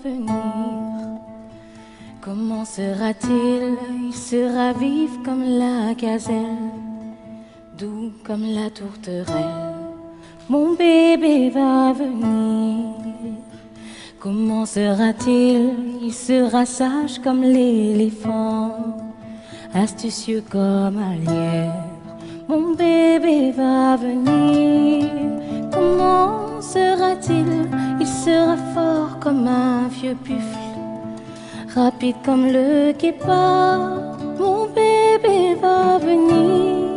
venir. Comment sera-t-il? Il sera vif comme la gazelle, doux comme la tourterelle. Mon bébé va venir. Comment sera-t-il? Il sera sage comme l'éléphant, astucieux comme un lièvre. Mon bébé va venir. Comment sera-t-il? Il sera fort comme un vieux buffle, rapide comme le guépard. Mon bébé va venir.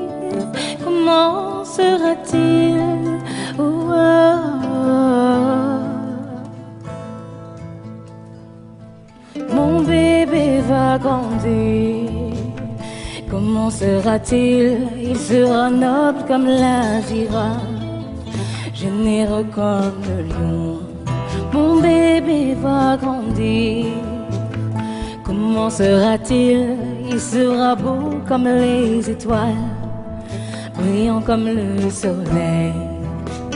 Comment sera-t-il? Oh, oh, oh. Mon bébé va grandir. Comment sera-t-il? Il sera noble comme la girafe, généreux comme le lion. Mon bébé va grandir. Comment sera-t-il? Il sera beau comme les étoiles, brillant comme le soleil.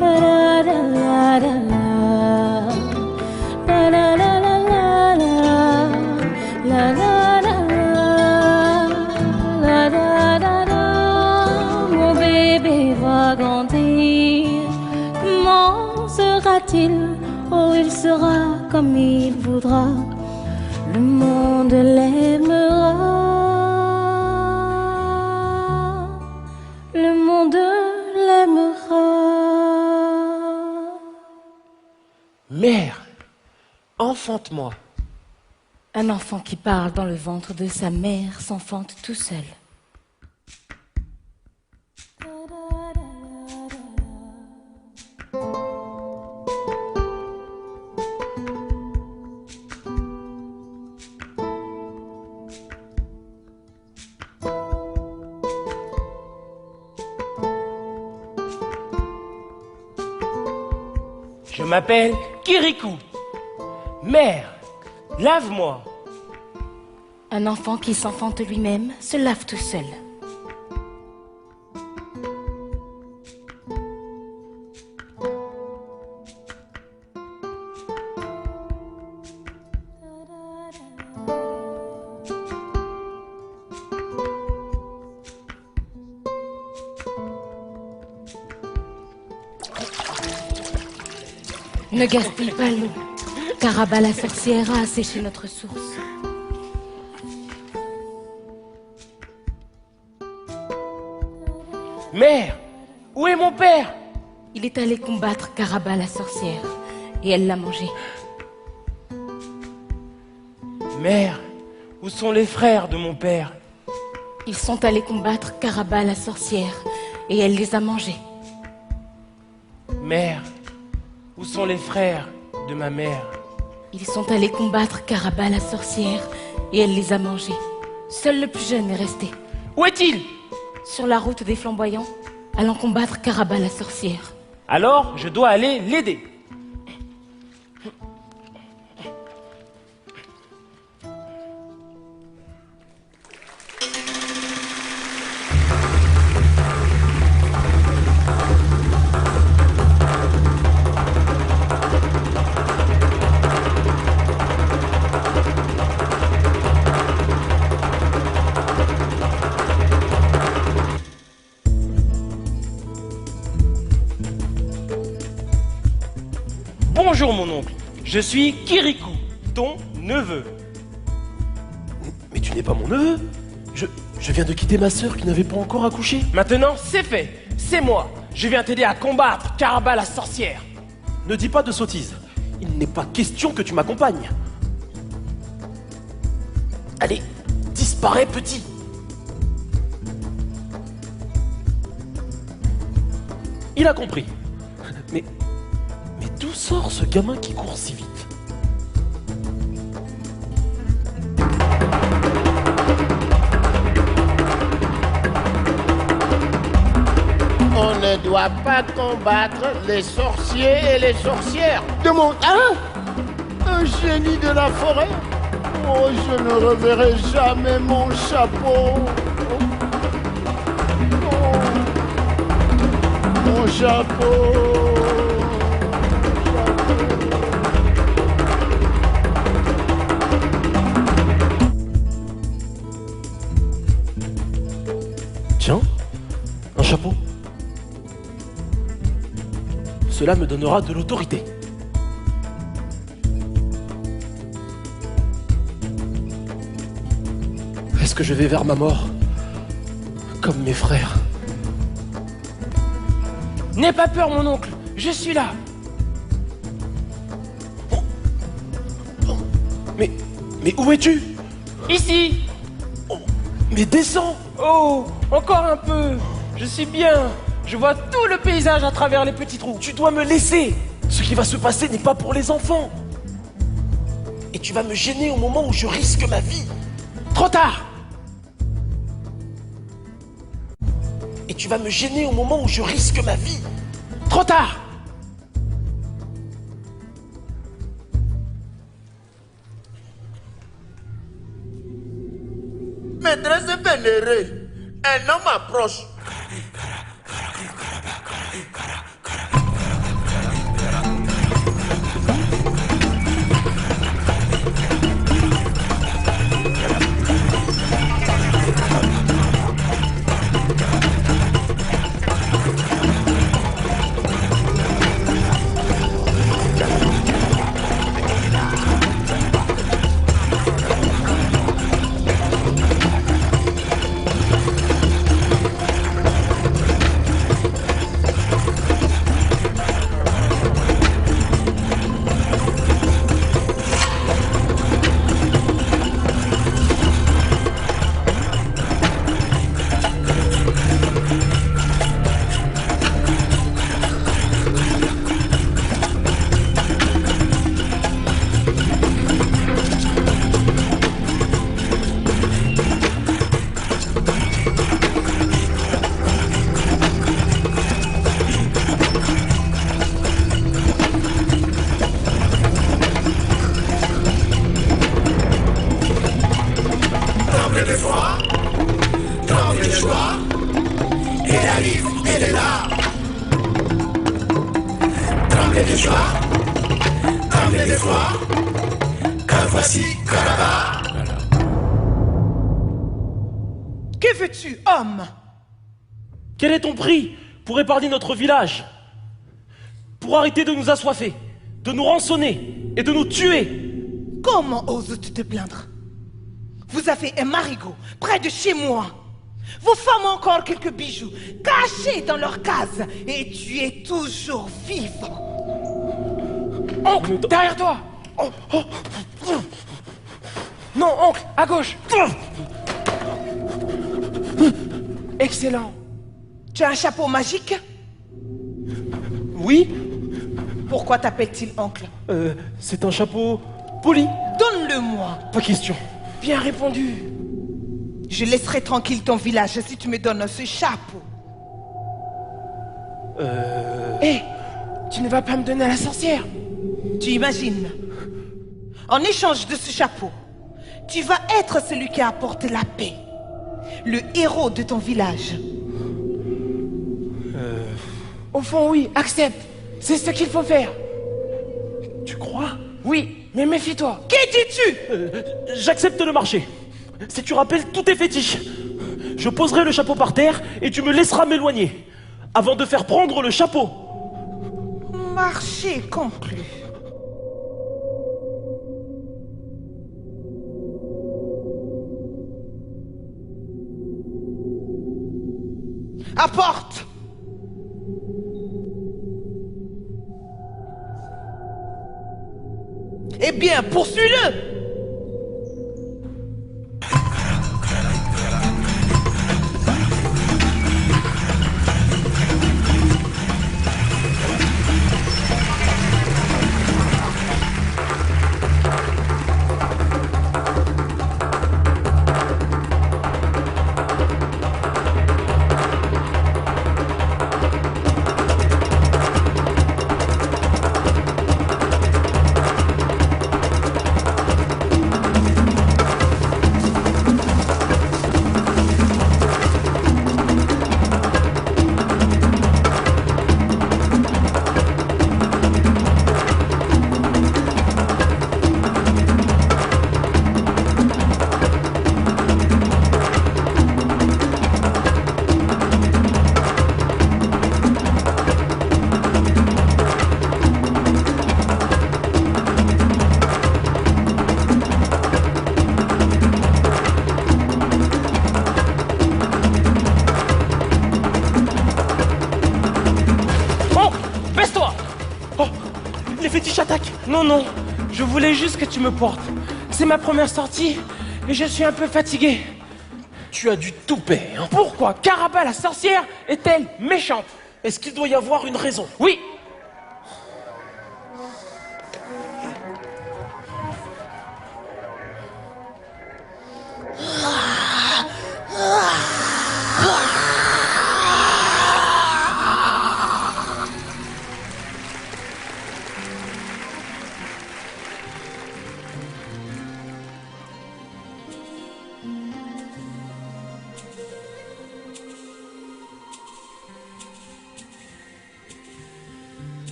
La la la la la la la la la la la la la. Mon bébé va grandir. Comment sera-t-il? Oh, il sera comme il voudra. Le monde l'aimera. Le monde l'aimera. Mère, enfante-moi. Un enfant qui parle dans le ventre de sa mère s'enfante tout seul. Je m'appelle Kirikou. Mère, lave-moi. Un enfant qui s'enfante lui-même se lave tout seul. Ne gaspille pas l'eau. Caraba la sorcière a asséché notre source. Mère, où est mon père? Il est allé combattre Caraba la sorcière et elle l'a mangé. Mère, où sont les frères de mon père? Ils sont allés combattre Caraba la sorcière et elle les a mangés. Mère, où sont les frères de ma mère? Ils sont allés combattre Caraba la sorcière et elle les a mangés. Seul le plus jeune est resté. Où est-il? Sur la route des flamboyants, allant combattre Caraba la sorcière. Alors, je dois aller l'aider. Bonjour mon oncle, je suis Kirikou, ton neveu. Mais tu n'es pas mon neveu. Je viens de quitter ma sœur qui n'avait pas encore accouché. Maintenant, c'est fait, c'est moi. Je viens t'aider à combattre Caraba la sorcière. Ne dis pas de sottises. Il n'est pas question que tu m'accompagnes. Allez, disparais petit. Il a compris. Mais d'où sort ce gamin qui court si vite? On ne doit pas combattre les sorciers et les sorcières. De mon... Hein? Un génie de la forêt? Oh, je ne reverrai jamais mon chapeau. Oh, mon chapeau. Cela me donnera de l'autorité. Est-ce que je vais vers ma mort? Comme mes frères. N'aie pas peur, mon oncle. Je suis là. Mais où es-tu? Ici. Mais descends! Oh, encore un peu. Je suis bien. Je vois tout le paysage à travers les petits trous. Tu dois me laisser! Ce qui va se passer n'est pas pour les enfants. Et tu vas me gêner au moment où je risque ma vie. Trop tard. Et tu vas me gêner au moment où je risque ma vie. Trop tard. Maîtresse vénérée, un homme approche. Que veux-tu, homme? Quel est ton prix pour épargner notre village? Pour arrêter de nous assoiffer, de nous rançonner et de nous tuer? Comment oses-tu te plaindre? Vous avez un marigot près de chez moi. Vos femmes ont encore quelques bijoux cachés dans leur case et tu es toujours vivant. Oncle, derrière toi. Non, oncle, à gauche. Excellent. Tu as un chapeau magique? Oui? Pourquoi t'appelle-t-il oncle? C'est un chapeau poli. Donne-le-moi. Pas question. Bien répondu. Je laisserai tranquille ton village si tu me donnes ce chapeau. Hé, tu ne vas pas me donner à la sorcière? Tu imagines? En échange de ce chapeau, tu vas être celui qui apporte la paix. Le héros de ton village. Au fond, oui, accepte. C'est ce qu'il faut faire. Tu crois? Oui, mais méfie-toi. Qui dis-tu? J'accepte le marché. Si tu rappelles tous tes fétiches, je poserai le chapeau par terre et tu me laisseras m'éloigner avant de faire prendre le chapeau. Marché conclu. Apporte! Eh bien, poursuis-le! Baisse-toi! Oh, les fétiches attaquent. Non, non, je voulais juste que tu me portes. C'est ma première sortie et je suis un peu fatigué. Tu as du toupet, hein. Pourquoi Caraba la sorcière est-elle méchante? Est-ce qu'il doit y avoir une raison? Oui.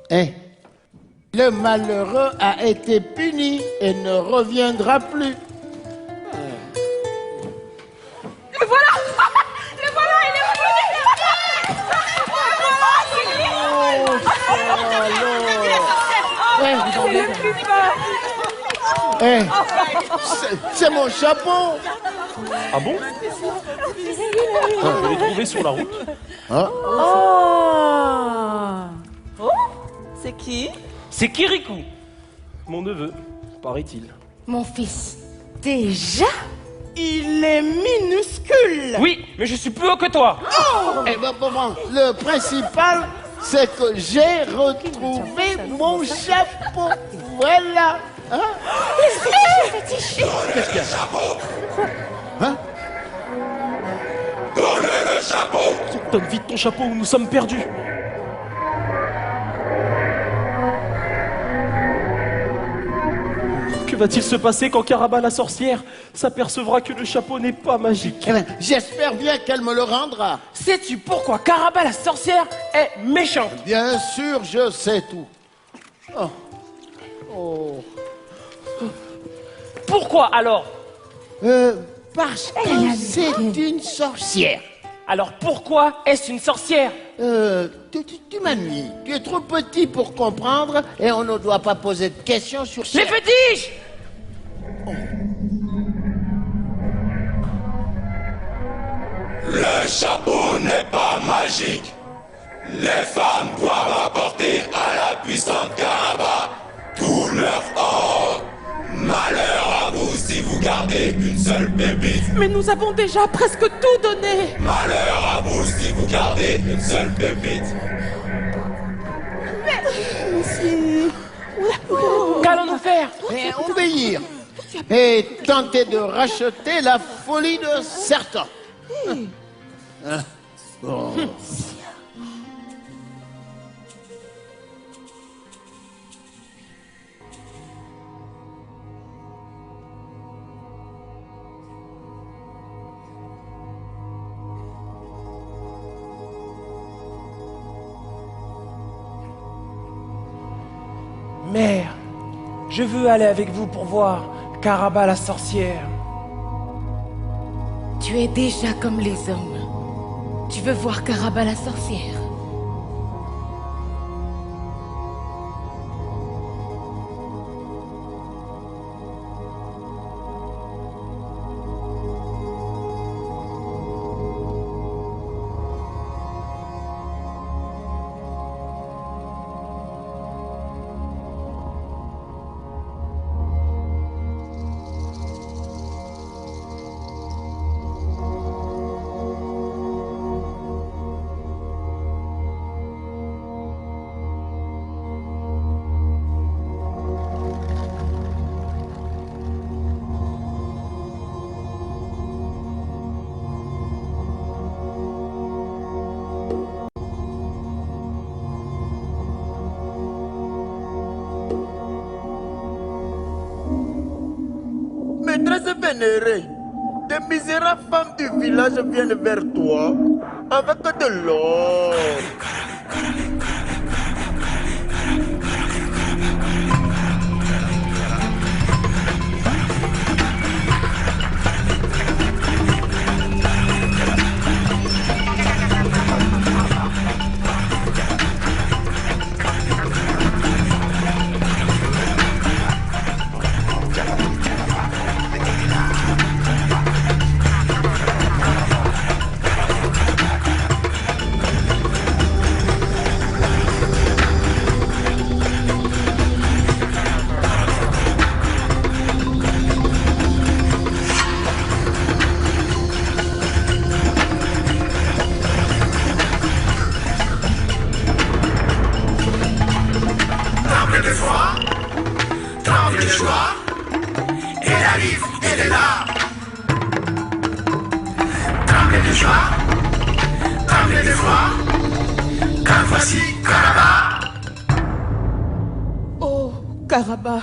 Eh, le malheureux a été puni et ne reviendra plus. Le voilà. Le voilà, il est revenu. Eh, c'est mon chapeau. Ah bon? Je l'ai trouvé sur la route. Hein? Oh, c'est qui? C'est Kirikou. Mon neveu, paraît-il. Mon fils, déjà? Il est minuscule. Oui, mais je suis plus haut que toi. Eh ben, bon, le principal, c'est que j'ai retrouvé mon chapeau. Voilà. Hein? Qu'est-ce qu'il y a? Hein? Donne vite ton chapeau ou nous sommes perdus. Que va-t-il se passer quand Caraba la sorcière s'apercevra que le chapeau n'est pas magique? Eh ben, j'espère bien qu'elle me le rendra. Sais-tu pourquoi Caraba la sorcière est méchante? Bien sûr, je sais tout. Oh. Oh. Pourquoi alors? Parce que c'est une sorcière. Alors pourquoi est-ce une sorcière? Tu m'ennuies. Tu es trop petit pour comprendre et on ne doit pas poser de questions sur ça. Les fétiches! Le chapeau n'est pas magique. Les femmes doivent apporter à la puissante Caraba tout leur or. Malheur à vous si vous gardez une seule pépite. Mais nous avons déjà presque tout donné. Malheur à vous si vous gardez une seule pépite. Qu'allons-nous faire? Et obéir. Et tenter de racheter la folie de certains. Hein? Oh. Mère, je veux aller avec vous pour voir Caraba la sorcière. Tu es déjà comme les hommes. Tu veux voir Caraba la sorcière? Maîtresse vénérée, des misérables femmes du village viennent vers toi avec de l'or. arrive, elle est là. Tremblez de joie, tremblez de foi, car voici Karaba. Oh, Karaba,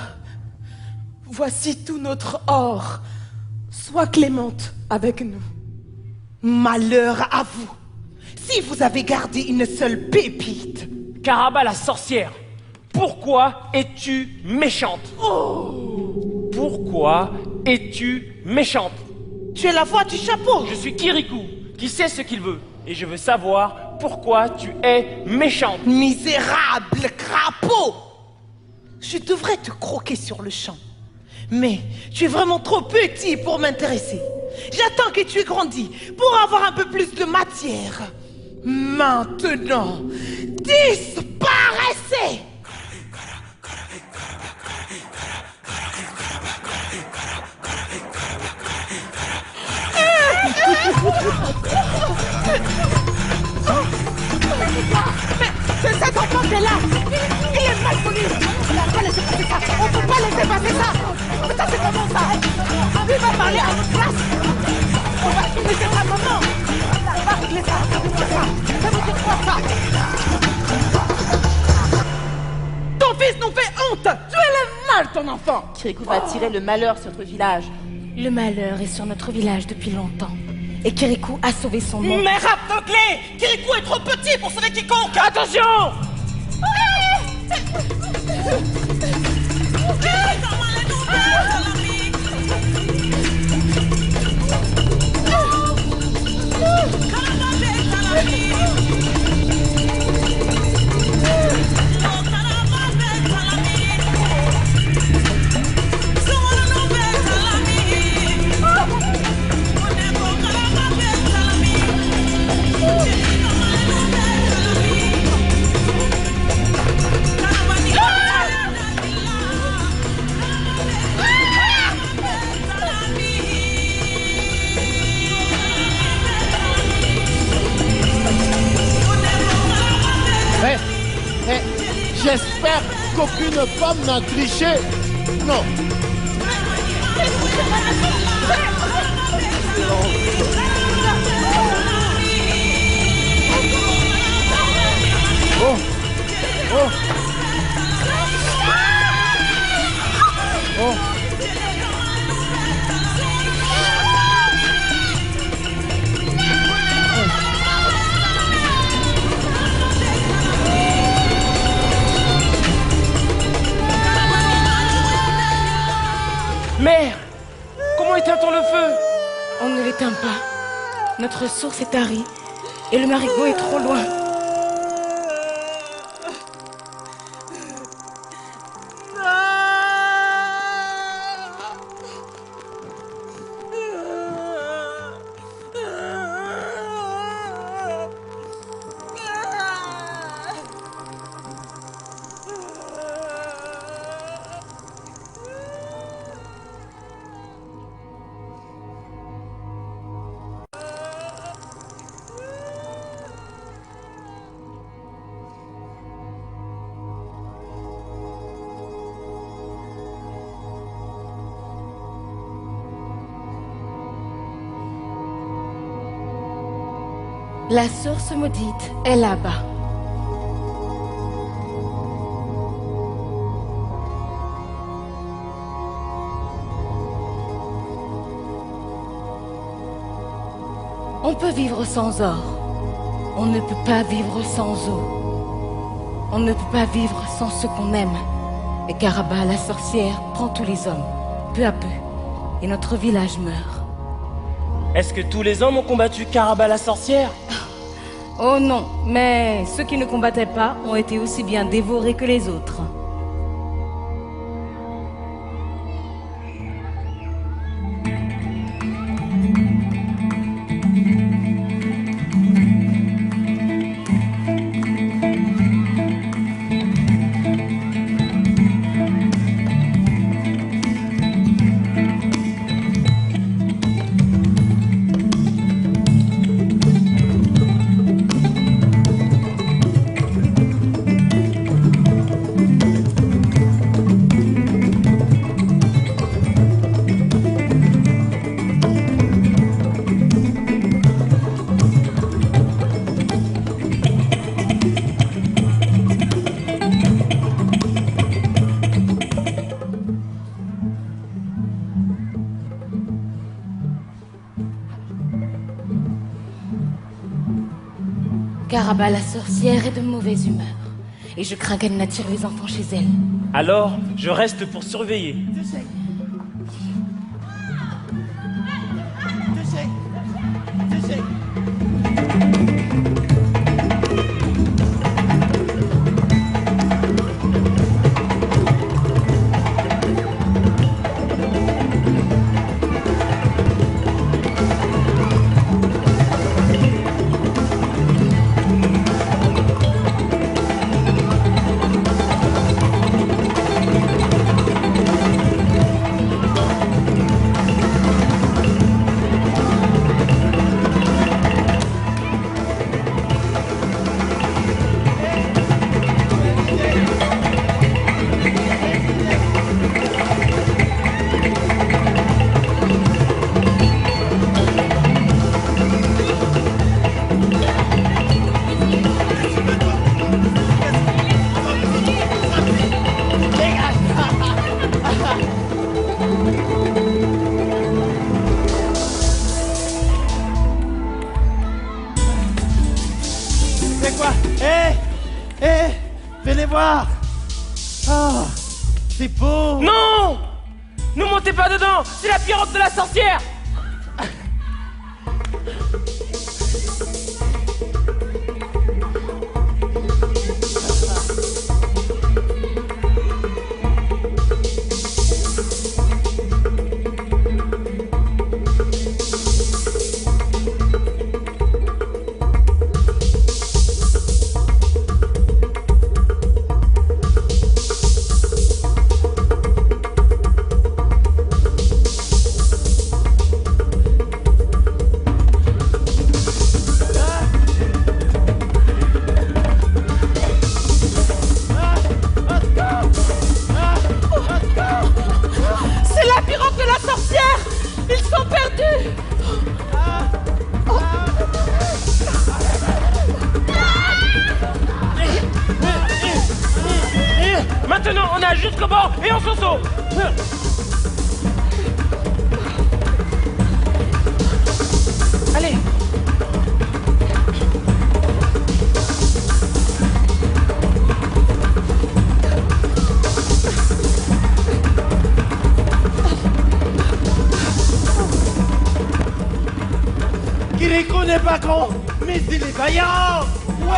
voici tout notre or. Sois clémente avec nous. Malheur à vous. Si vous avez gardé une seule pépite. Karaba la sorcière, pourquoi es-tu méchante? Pourquoi es-tu méchante? Tu es la voix du chapeau. Je suis Kirikou, qui sait ce qu'il veut. Et je veux savoir pourquoi tu es méchante. Misérable crapaud. Je devrais te croquer sur le champ. Mais tu es vraiment trop petit pour m'intéresser. J'attends que tu aies grandi pour avoir un peu plus de matière. Maintenant, disparaissez! Mais cet enfant qui est là, il est malvenu. On ne peut pas laisser passer ça. On ne peut pas laisser passer ça. Mais ça, c'est comment ça? Il va parler à notre place. On va finir sa maman. On va régler ça. Ça veut dire ça. Ça veut dire quoi, ça? Ton fils nous fait honte. Tu es le mal, ton enfant. Kirikou va attirer le malheur sur notre village. Le malheur est sur notre village depuis longtemps. Et Kirikou a sauvé son nom. Mère aveuglée! Kirikou est trop petit pour sauver quiconque! Attention! J'espère qu'aucune femme n'a triché. Non. Oh. Oh. Oh. Mère, comment éteint-on le feu? On ne l'éteint pas. Notre source est tarie et le marigot est trop loin. La source maudite est là-bas. On peut vivre sans or. On ne peut pas vivre sans eau. On ne peut pas vivre sans ce qu'on aime. Et Karaba, la sorcière, prend tous les hommes, peu à peu. Et notre village meurt. Est-ce que tous les hommes ont combattu Karaba la sorcière? Oh non, mais ceux qui ne combattaient pas ont été aussi bien dévorés que les autres. Caraba la sorcière est de mauvaise humeur. Et je crains qu'elle n'attire les enfants chez elle. Alors, je reste pour surveiller. Venez voir. Oh, c'est beau. Non! Ne montez pas dedans! C'est la pirogue de la sorcière! Maintenant, on nage jusqu'au bord et on s'en sauve. Allez. Kirikou n'est pas grand, mais il est vaillant. Ouais.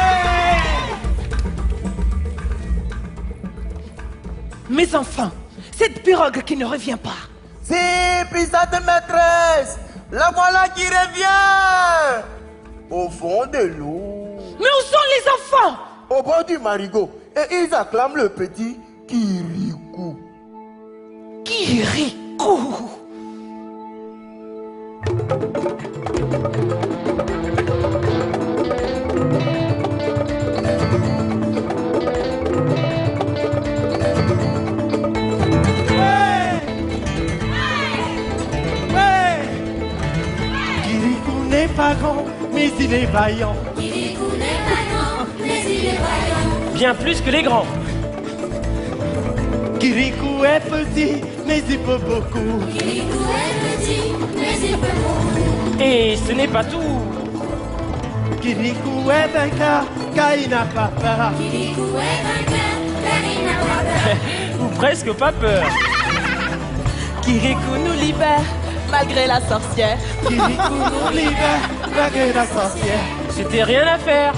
Mais enfin, cette pirogue qui ne revient pas. C'est Pisate maîtresse. La voilà qui revient. Au fond de l'eau. Mais où sont les enfants? Au bord du marigot. Et ils acclament le petit Kirikou. Kirikou. Pas grand, mais il est vaillant. Kirikou n'est pas grand, mais il est vaillant. Bien plus que les grands. Kirikou est petit, mais il peut beaucoup. Kirikou est petit, mais il peut beaucoup. Et ce n'est pas tout. Kirikou est vainqueur, car il n'a pas peur. Kirikou est vainqueur, car il n'a pas peur. Ou presque pas peur. Kirikou nous libère, malgré la sorcière. Kirikou nous libère, malgré la sorcière. C'était rien à faire.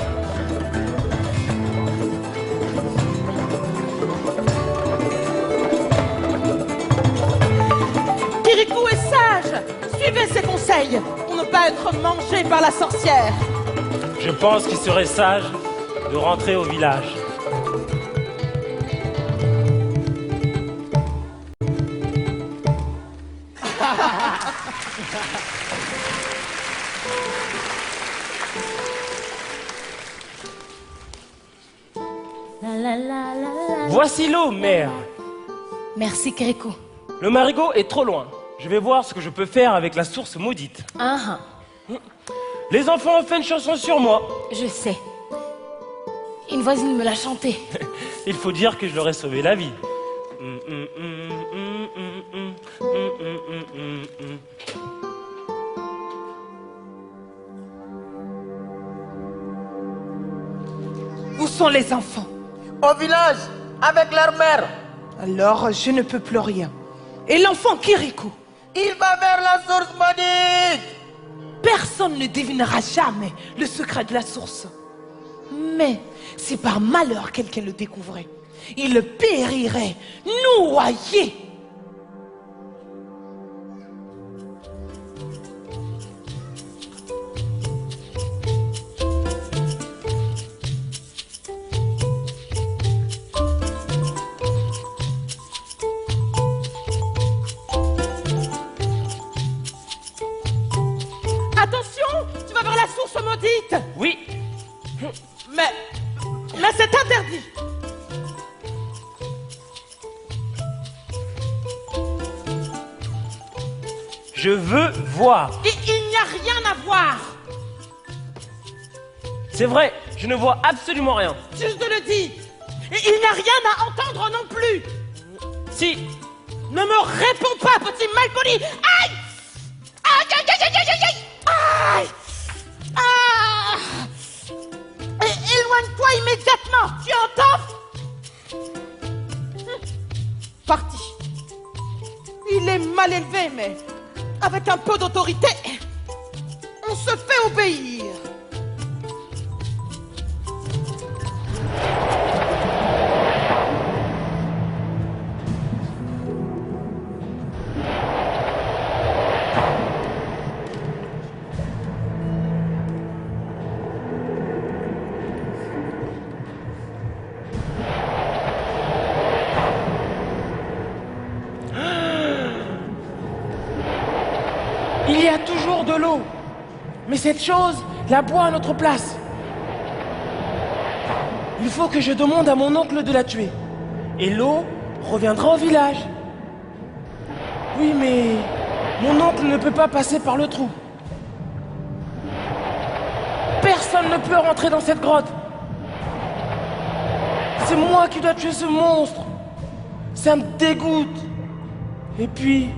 Kirikou est sage. Suivez ses conseils pour ne pas être mangé par la sorcière. Je pense qu'il serait sage de rentrer au village. Voici l'eau, mère. Merci, Kirikou. Le marigot est trop loin. Je vais voir ce que je peux faire avec la source maudite. Ah, Les enfants ont fait une chanson sur moi. je sais. Une voisine me l'a chanté. Il faut dire que je leur ai sauvé la vie. sont les enfants? Au village, avec leur mère. Alors, je ne peux plus rien. Et l'enfant Kirikou? Il va vers la source maudite. Personne ne devinera jamais le secret de la source. Mais si par malheur quelqu'un le découvrait, il périrait, noyé. Attention, tu vas vers la source maudite. Oui. Mais c'est interdit. Je veux voir. Il n'y a rien à voir. C'est vrai, je ne vois absolument rien. Je te le dis. Il n'y a rien à entendre non plus. Si. Ne me réponds pas, petit malpoli. Aïe! Aïe, aïe, aïe, aïe, aïe, aïe! Aïe! Ah! Éloigne-toi immédiatement, tu entends? Parti. Il est mal élevé, mais avec un peu d'autorité, on se fait obéir. Il y a toujours de l'eau. Mais cette chose la boit à notre place. Il faut que je demande à mon oncle de la tuer. Et l'eau reviendra au village. Oui, mais mon oncle ne peut pas passer par le trou. Personne ne peut rentrer dans cette grotte. C'est moi qui dois tuer ce monstre. Ça me dégoûte. Et puis,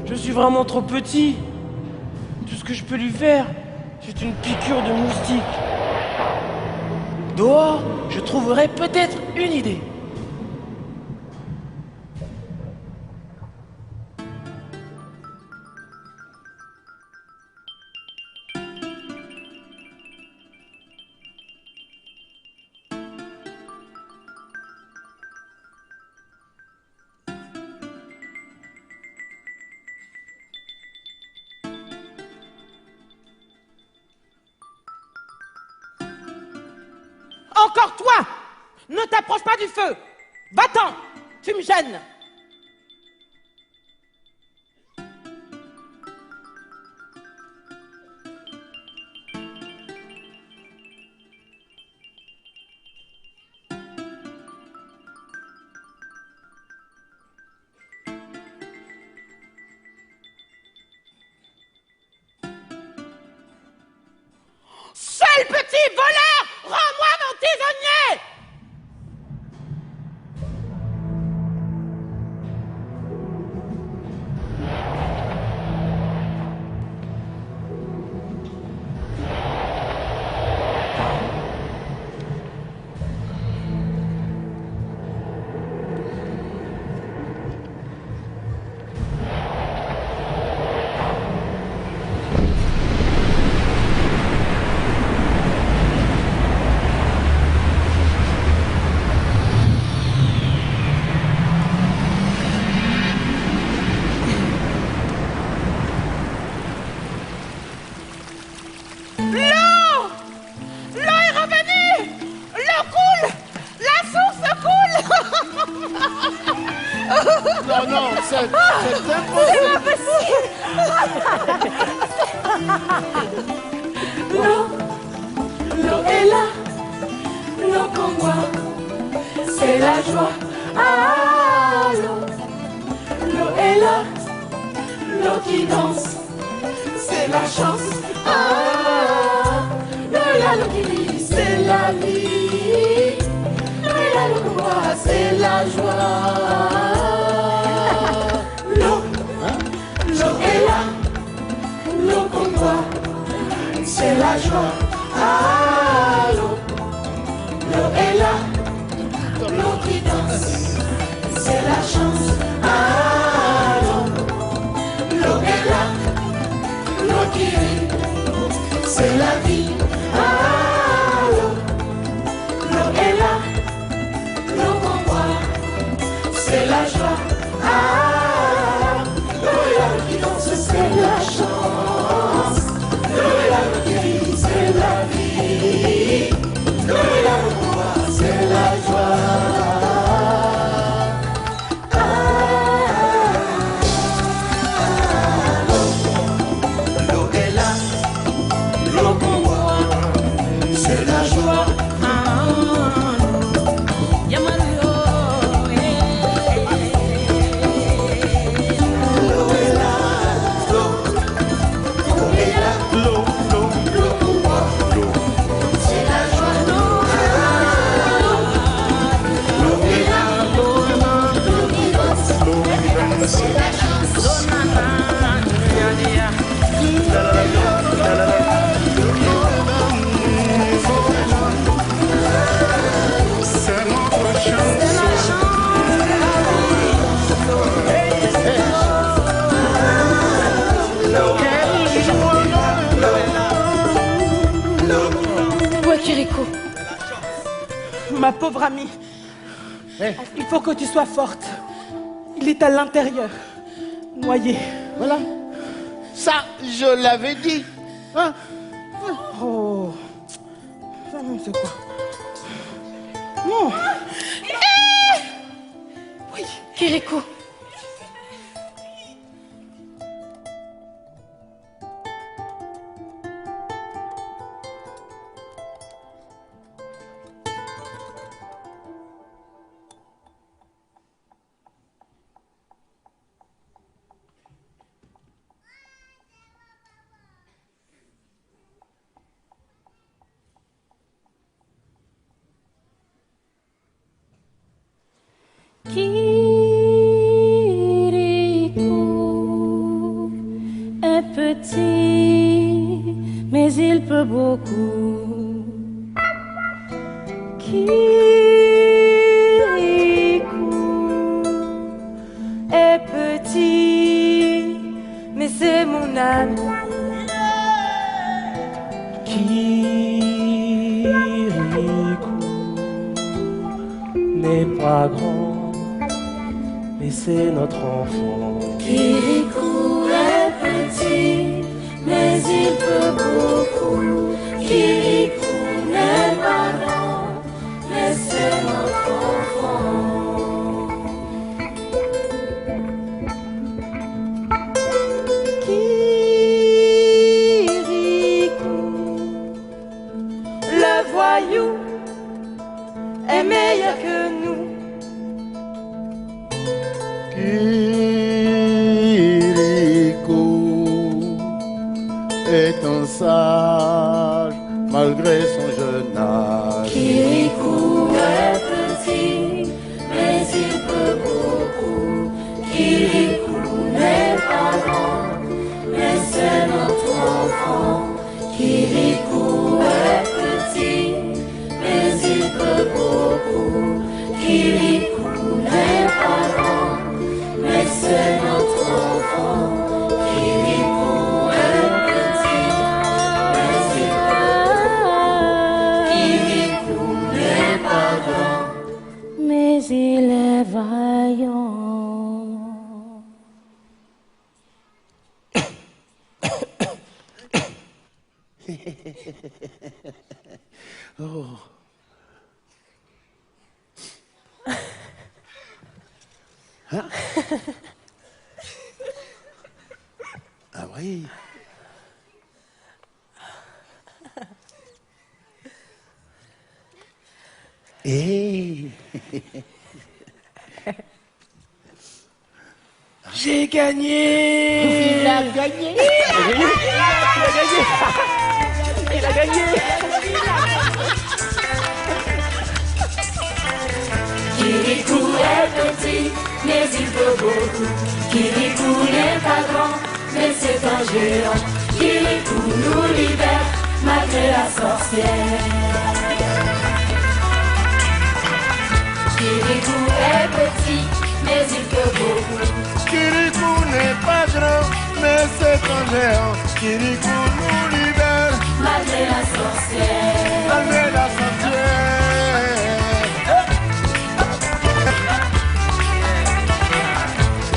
je suis vraiment trop petit. Tout ce que je peux lui faire, c'est une piqûre de moustique. Dehors, je trouverai peut-être une idée. Encore toi! Ne t'approche pas du feu! Va-t'en! Tu me gênes! Seul petit voleur! Rends-moi mon tisonnier! Non, non, c'est impossible. L'eau est là, l'eau qu'on boit, c'est la joie. Ah, l'eau est là, l'eau qui danse, c'est la chance. Ah, l'eau est là, l'eau qui rit, c'est la vie. L'eau est là, l'eau qu'on boit, c'est la joie. L'eau est là, l'eau qu'on boit, c'est la joie. Ah, l'eau est là, Toi, Kiriko. Ma pauvre amie, il faut que tu sois forte. Il est à l'intérieur, noyé. Voilà. Ça, je l'avais dit. Hein? Oh. Ça, c'est quoi? Non. Oui, Kiriko. Kiriko est petit, mais il peut beaucoup. Kiriko est petit, mais c'est mon ami. Kiriko n'est pas grand, mais c'est notre enfant. Kiriko est petit, mais il peut beaucoup. Kiriko n'est pas grand, mais c'est notre enfant. Kiriko, le voyou, est meilleur que nous. Kiriko est un sage malgré son jeune âge. Kiriko est petit, mais il peut beaucoup. Kiriko n'est pas grand, mais c'est notre enfant. Kiriko est petit, mais il peut beaucoup. Kiriko n'est pas grand, mais c'est notre enfant. Kiriko est petit, mais il peut beaucoup. Kiriko n'est pas grand, mais il est vaillant. Oh. Hein? Ah oui. Et J'ai gagné. il a gagné. Il a gagné. Kiriko est petit, mais il peut beaucoup. Kiriko n'est pas grand, mais c'est un géant. Kiriko nous libère, malgré la sorcière. Kiriko est petit, mais il peut beaucoup. Kiriko n'est pas grand, mais c'est un géant. Kiriko nous libère, Malgré la sorcière. malgré la sorcière.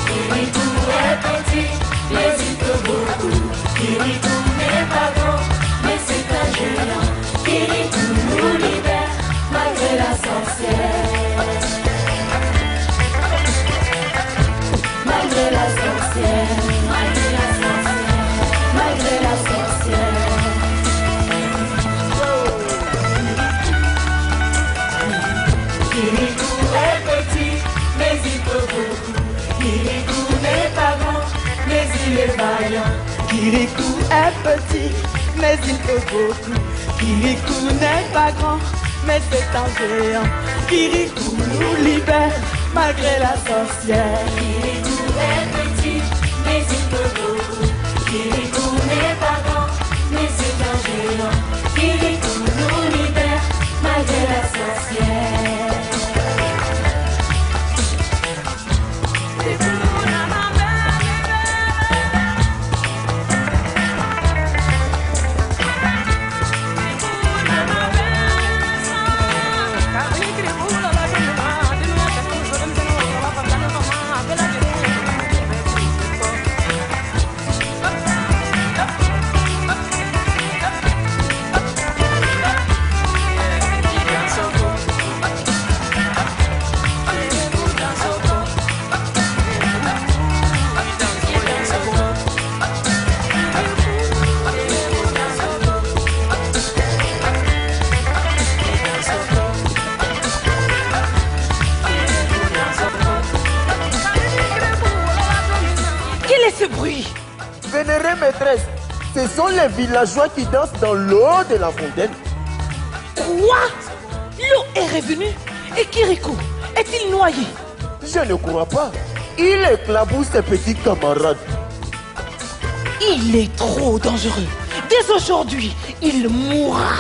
Kiriko est petit, mais il peut beaucoup. Kiriko n'est pas grand, mais c'est un géant. Kiriko nous libère, malgré la sorcière. Malgré la sorcière, malgré la sorcière, malgré la sorcière. Kiriko est petit, mais il peut beaucoup. Kiriko n'est pas grand, mais il est vaillant. Kiriko est petit, mais il peut beaucoup. Kiriko n'est pas grand, mais c'est un géant. Kiriko nous libère, malgré la sorcière. Kiriko est petit, mais il peut beaucoup. Kiriko n'est pas grand, mais c'est un géant. Kiriko nous libère, malgré la sorcière. maîtresse, ce sont les villageois qui dansent dans l'eau de la fontaine. Quoi? L'eau est revenue? Et Kirikou, est-il noyé? Je ne crois pas. Il éclabousse ses petits camarades. Il est trop dangereux. Dès aujourd'hui, il mourra.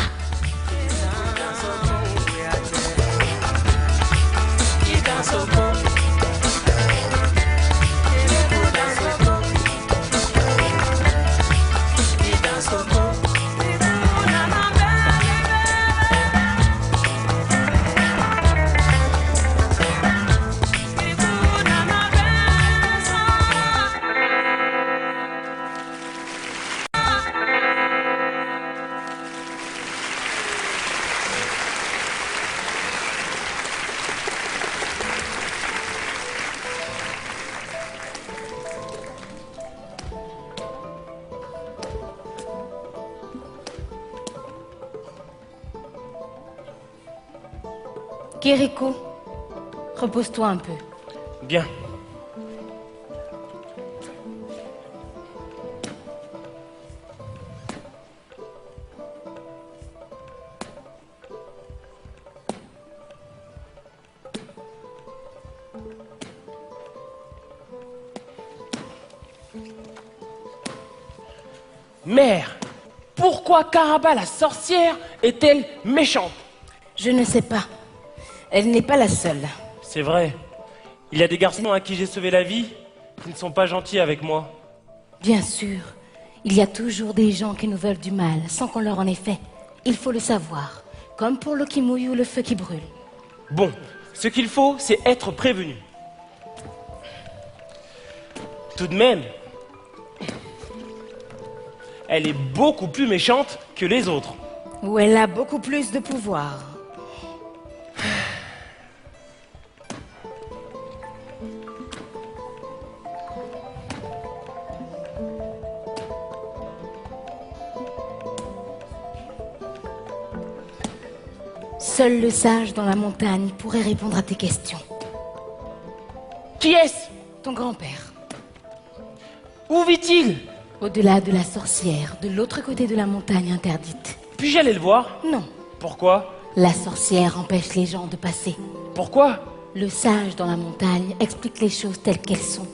Kirikou, repose-toi un peu. Bien. Mère, pourquoi Karaba la sorcière est-elle méchante? Je ne sais pas. Elle n'est pas la seule. C'est vrai. Il y a des garçons à qui j'ai sauvé la vie qui ne sont pas gentils avec moi. Bien sûr, il y a toujours des gens qui nous veulent du mal sans qu'on leur en ait fait. Il faut le savoir, comme pour l'eau qui mouille ou le feu qui brûle. Bon, ce qu'il faut, c'est être prévenu. Tout de même, elle est beaucoup plus méchante que les autres. Ou elle a beaucoup plus de pouvoir. Seul le sage dans la montagne pourrait répondre à tes questions. Qui est-ce? Ton grand-père. Où vit-il? Au-delà de la sorcière, de l'autre côté de la montagne interdite. Puis-je aller le voir? Non. Pourquoi? La sorcière empêche les gens de passer. Pourquoi? Le sage dans la montagne explique les choses telles qu'elles sont,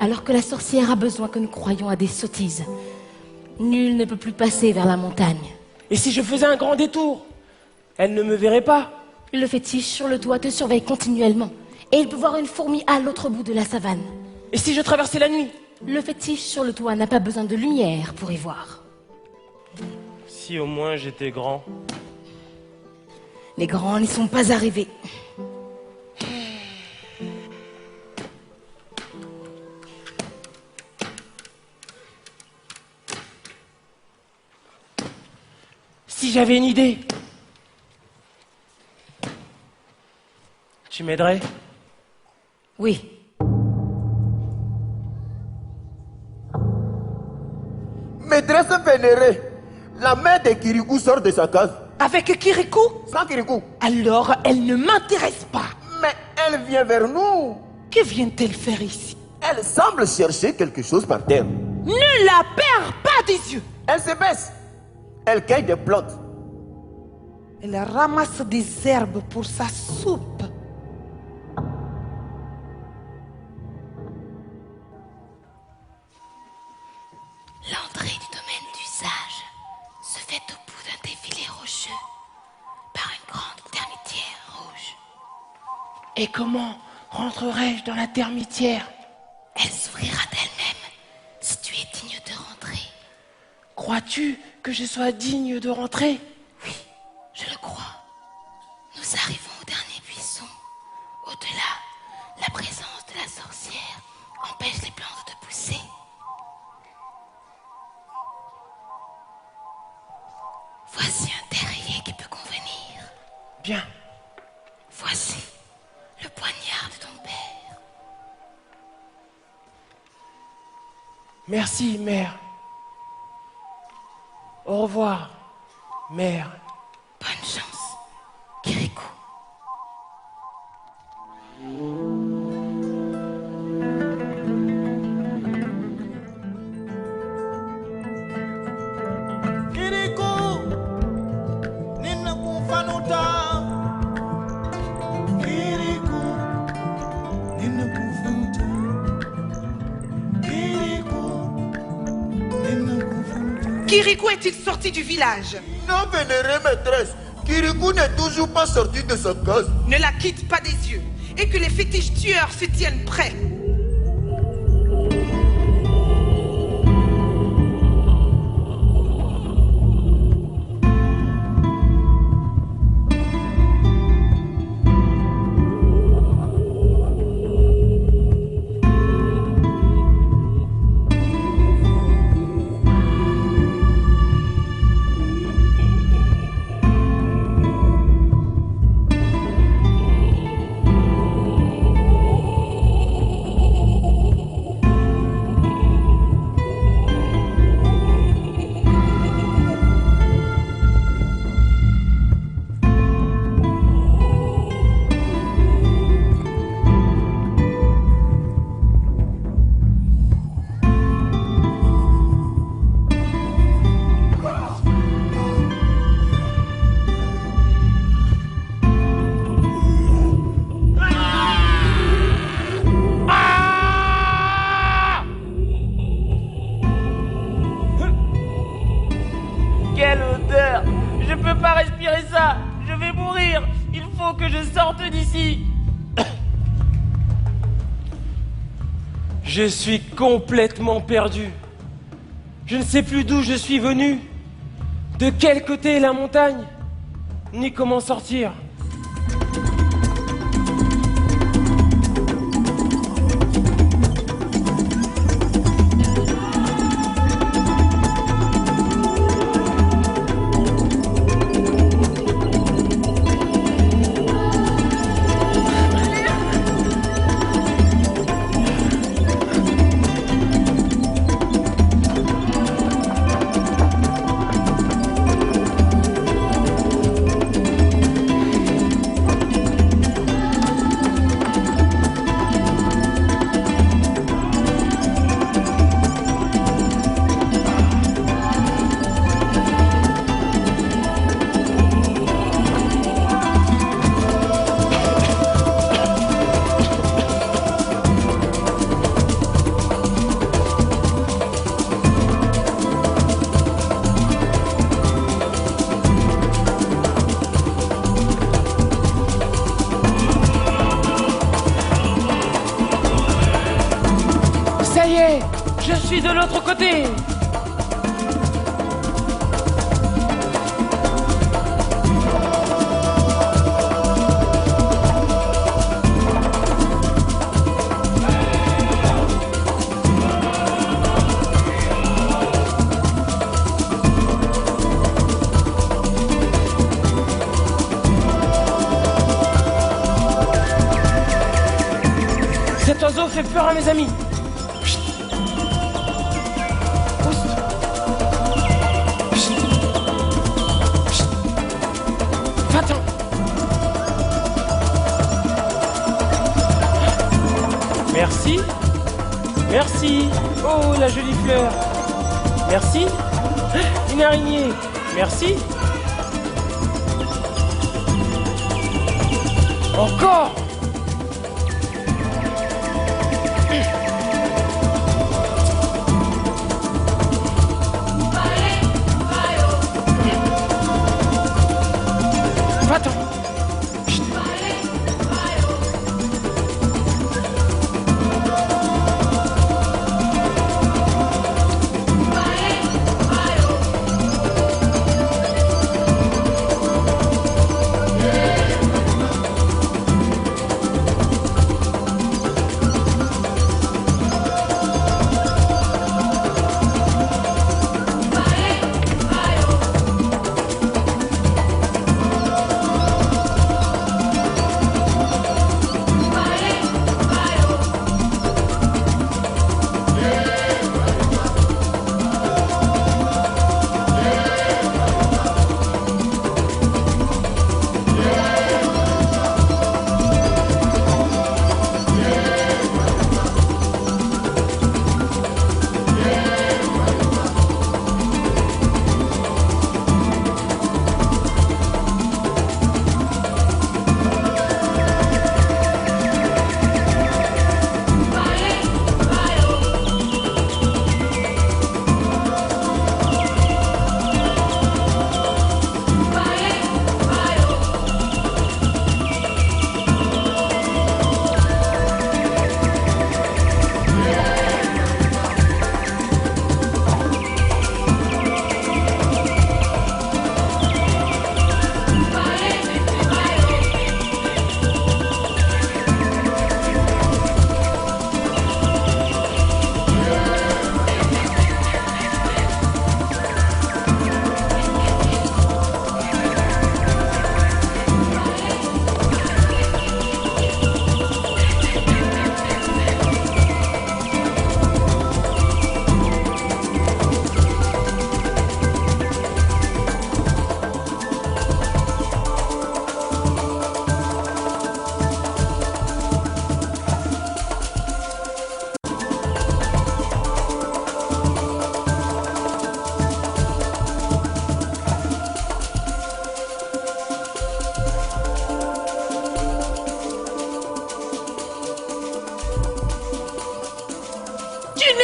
alors que la sorcière a besoin que nous croyions à des sottises. Nul ne peut plus passer vers la montagne. Et si je faisais un grand détour? Elle ne me verrait pas. Le fétiche sur le toit te surveille continuellement, et il peut voir une fourmi à l'autre bout de la savane. Et si je traversais la nuit? Le fétiche sur le toit n'a pas besoin de lumière pour y voir. Si au moins j'étais grand. Les grands n'y sont pas arrivés. Si j'avais une idée. Tu m'aiderais? Oui. Maîtresse vénérée, la mère de Kirikou sort de sa case. Avec Kirikou? Sans Kirikou. Alors, elle ne m'intéresse pas. Mais elle vient vers nous. Que vient-elle faire ici? Elle semble chercher quelque chose par terre. Ne la perds pas des yeux. Elle se baisse. Elle cueille des plantes. Elle ramasse des herbes pour sa soupe. L'entrée du domaine du sage se fait au bout d'un défilé rocheux, par une grande termitière rouge. Et comment rentrerai-je dans la termitière? Elle s'ouvrira d'elle-même si tu es digne de rentrer. Crois-tu que je sois digne de rentrer? Oui, je le crois. Nous arrivons au dernier buisson. Au-delà, la présence de la sorcière empêche les plantes de pousser. Voici un terrier qui peut convenir. Bien. Voici le poignard de ton père. Merci, mère. Au revoir, mère. Bonne chance, Kirikou. Kirikou est-il sorti du village? Non, vénérée maîtresse. Kirikou n'est toujours pas sorti de sa case. Ne la quitte pas des yeux et que les fétiches tueurs se tiennent prêts. Quelle odeur! Je peux pas respirer ça! Je vais mourir! Il faut que je sorte d'ici! Je suis complètement perdu. Je ne sais plus d'où je suis venu, de quel côté est la montagne, ni comment sortir. Ça y est, je suis de l'autre côté. Cet oiseau fait peur à mes amis. Va-t'en. Merci. Merci. Oh, la jolie fleur. Merci. Une araignée. Merci. Encore. Va-t'en.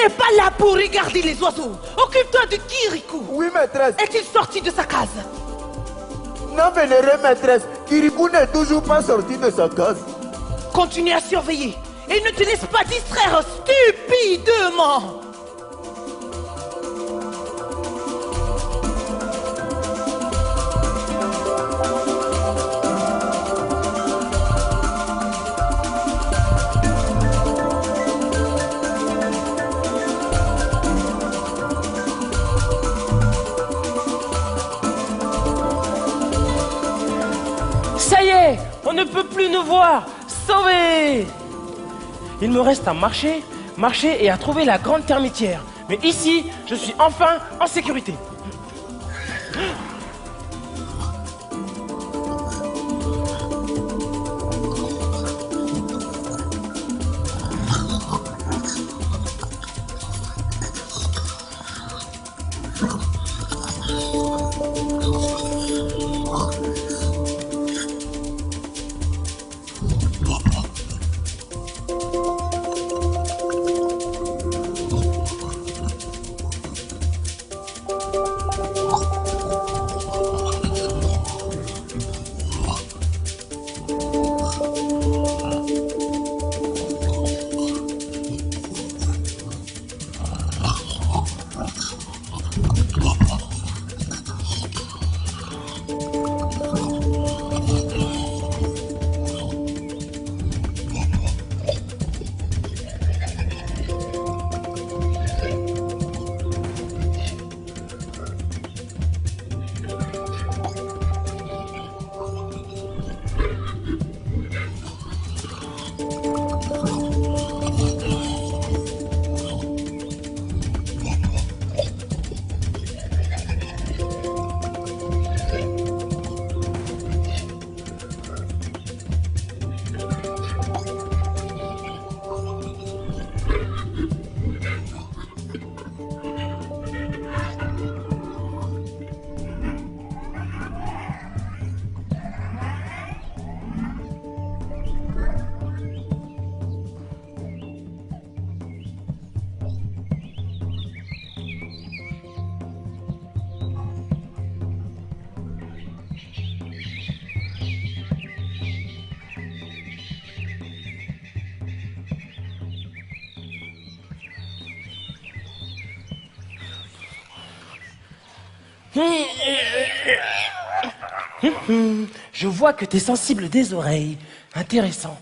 n'es pas là pour regarder les oiseaux. Occupe-toi de Kirikou. Oui, maîtresse. Est-il sorti de sa case? Non, vénérée maîtresse, Kirikou n'est toujours pas sorti de sa case. Continue à surveiller et ne te laisse pas distraire stupidement. Ça y est, on ne peut plus nous voir. Sauvé! Il me reste à marcher et à trouver la grande termitière. Mais ici, je suis enfin en sécurité. Je vois que t'es sensible des oreilles. Intéressant.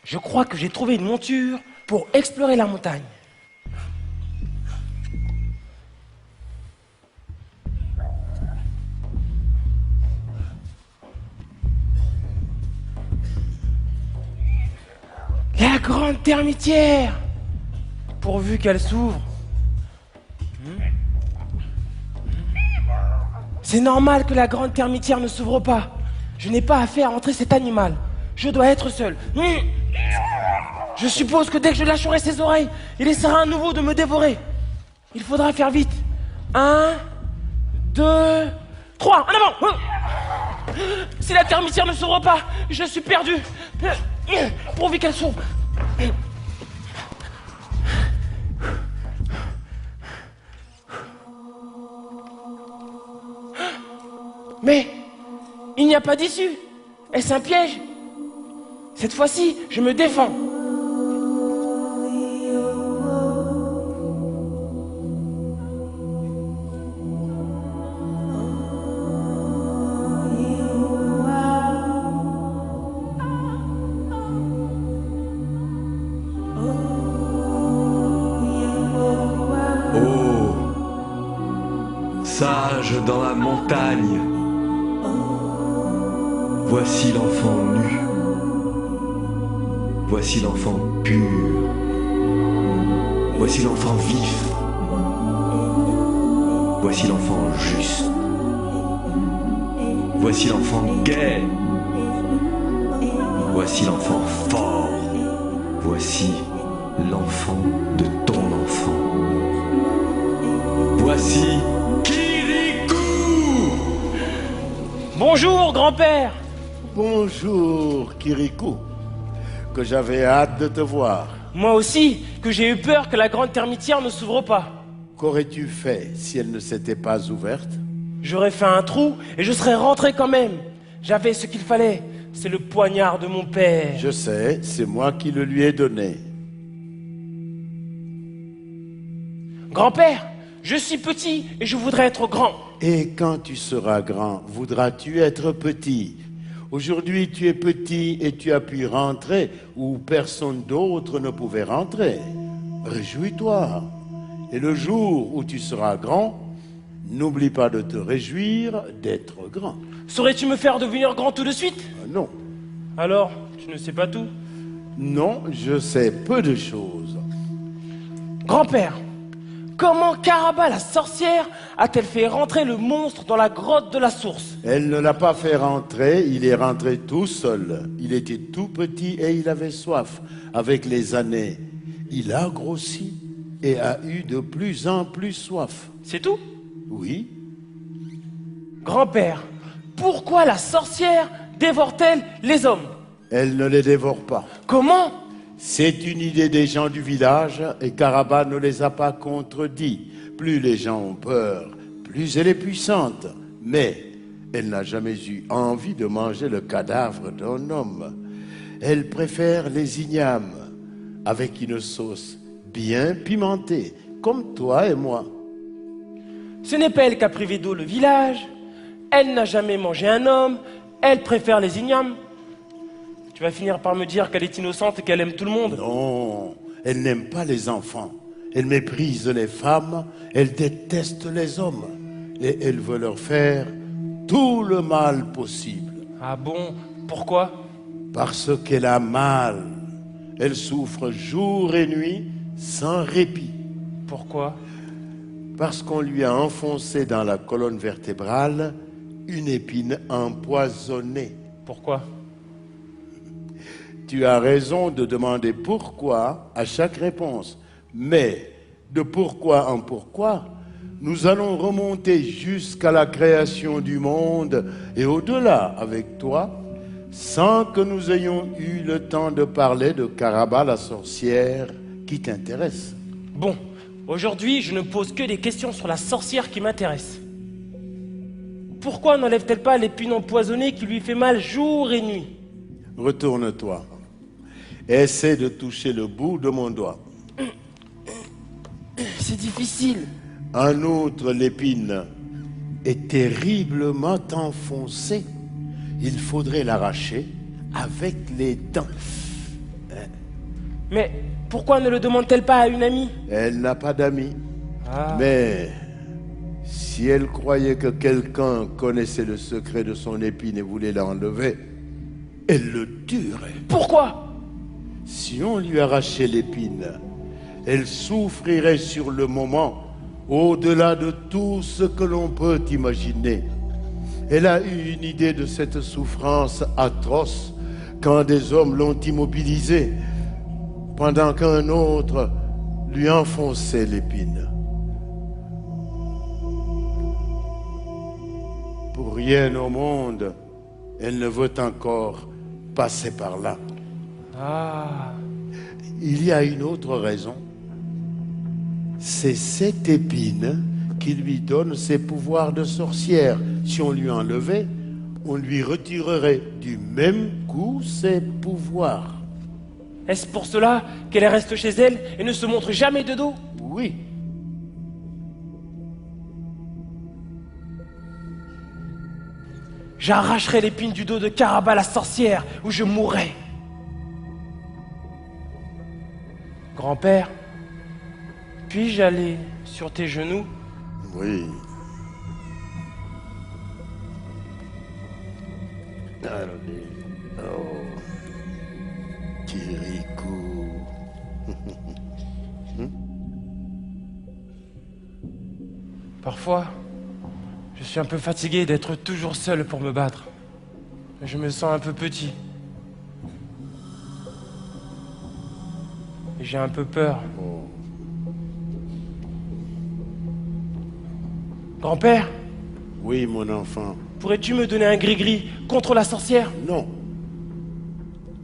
Je crois que j'ai trouvé une monture pour explorer la montagne. La grande termitière! Pourvu qu'elle s'ouvre. C'est normal que la grande termitière ne s'ouvre pas. Je n'ai pas à faire entrer cet animal. Je dois être seul. Je suppose que dès que je lâcherai ses oreilles, il essaiera à nouveau de me dévorer. Il faudra faire vite. 1, 2, 3, en avant! Si la termitière ne s'ouvre pas, je suis perdu. Pourvu qu'elle s'ouvre. Mais il n'y a pas d'issue. Est-ce un piège? Cette fois-ci, je me défends. Oh, sage dans la montagne. Voici l'enfant nu, voici l'enfant pur, voici l'enfant vif, voici l'enfant juste, voici l'enfant gai, voici l'enfant fort, voici l'enfant de ton enfant, voici Kirikou. Bonjour, grand-père. Bonjour, Kirikou. que j'avais hâte de te voir. Moi aussi, que j'ai eu peur que la grande termitière ne s'ouvre pas. Qu'aurais-tu fait si elle ne s'était pas ouverte? J'aurais fait un trou et je serais rentré quand même. J'avais ce qu'il fallait. C'est le poignard de mon père. Je sais, c'est moi qui le lui ai donné. Grand-père, je suis petit et je voudrais être grand. Et quand tu seras grand, voudras-tu être petit? Aujourd'hui, tu es petit et tu as pu rentrer où personne d'autre ne pouvait rentrer. Réjouis-toi. Et le jour où tu seras grand, n'oublie pas de te réjouir d'être grand. Saurais-tu me faire devenir grand tout de suite? Non. Alors, tu ne sais pas tout? Non, je sais peu de choses. Grand-père, comment Caraba la sorcière a-t-elle fait rentrer le monstre dans la grotte de la source? Elle ne l'a pas fait rentrer, il est rentré tout seul. Il était tout petit et il avait soif. Avec les années, il a grossi et a eu de plus en plus soif. C'est tout? Oui. Grand-père, pourquoi la sorcière dévore-t-elle les hommes? Elle ne les dévore pas. Comment? C'est une idée des gens du village et Caraba ne les a pas contredits. Plus les gens ont peur, plus elle est puissante. Mais elle n'a jamais eu envie de manger le cadavre d'un homme. Elle préfère les ignames avec une sauce bien pimentée, comme toi et moi. Ce n'est pas elle qui a privé d'eau le village. Elle n'a jamais mangé un homme. Elle préfère les ignames. Tu vas finir par me dire qu'elle est innocente et qu'elle aime tout le monde. Non, elle n'aime pas les enfants. Elle méprise les femmes. Elle déteste les hommes. Et elle veut leur faire tout le mal possible. Ah bon? Pourquoi? Parce qu'elle a mal. Elle souffre jour et nuit sans répit. Pourquoi? Parce qu'on lui a enfoncé dans la colonne vertébrale une épine empoisonnée. Pourquoi? Tu as raison de demander pourquoi à chaque réponse. Mais de pourquoi en pourquoi, nous allons remonter jusqu'à la création du monde et au-delà avec toi, sans que nous ayons eu le temps de parler de Caraba la sorcière qui t'intéresse. Bon, aujourd'hui, je ne pose que des questions sur la sorcière qui m'intéresse. Pourquoi n'enlève-t-elle pas l'épine empoisonnée qui lui fait mal jour et nuit? Retourne-toi. Essaie de toucher le bout de mon doigt. C'est difficile. En outre, l'épine est terriblement enfoncée. Il faudrait l'arracher avec les dents. Mais pourquoi ne le demande-t-elle pas à une amie? Elle n'a pas d'amis. Ah. Mais si elle croyait que quelqu'un connaissait le secret de son épine et voulait l'enlever, elle le tuerait. Pourquoi? Si on lui arrachait l'épine, elle souffrirait sur le moment, au-delà de tout ce que l'on peut imaginer. Elle a eu une idée de cette souffrance atroce quand des hommes l'ont immobilisée, pendant qu'un autre lui enfonçait l'épine. Pour rien au monde, elle ne veut encore passer par là. Ah. Il y a une autre raison. C'est cette épine qui lui donne ses pouvoirs de sorcière. Si on lui enlevait, on lui retirerait du même coup ses pouvoirs. Est-ce pour cela qu'elle reste chez elle et ne se montre jamais de dos? Oui. J'arracherai l'épine du dos de Caraba la sorcière ou je mourrai. Grand-père, puis-je aller sur tes genoux? Oui. Allez. Oh. Kirikou. Parfois, je suis un peu fatigué d'être toujours seul pour me battre. Je me sens un peu petit. Et j'ai un peu peur. Grand-père, Oui, mon enfant. pourrais-tu me donner un gris-gris contre la sorcière? Non.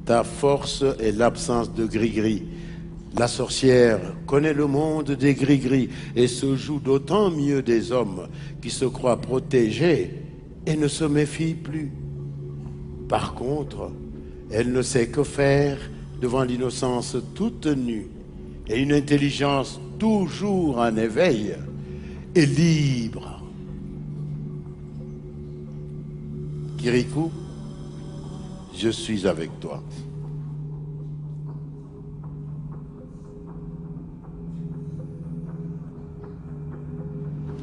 Ta force est l'absence de gris-gris. La sorcière connaît le monde des gris-gris et se joue d'autant mieux des hommes qui se croient protégés et ne se méfient plus. Par contre, elle ne sait que faire devant l'innocence toute nue et une intelligence toujours en éveil et libre. Kirikou, je suis avec toi.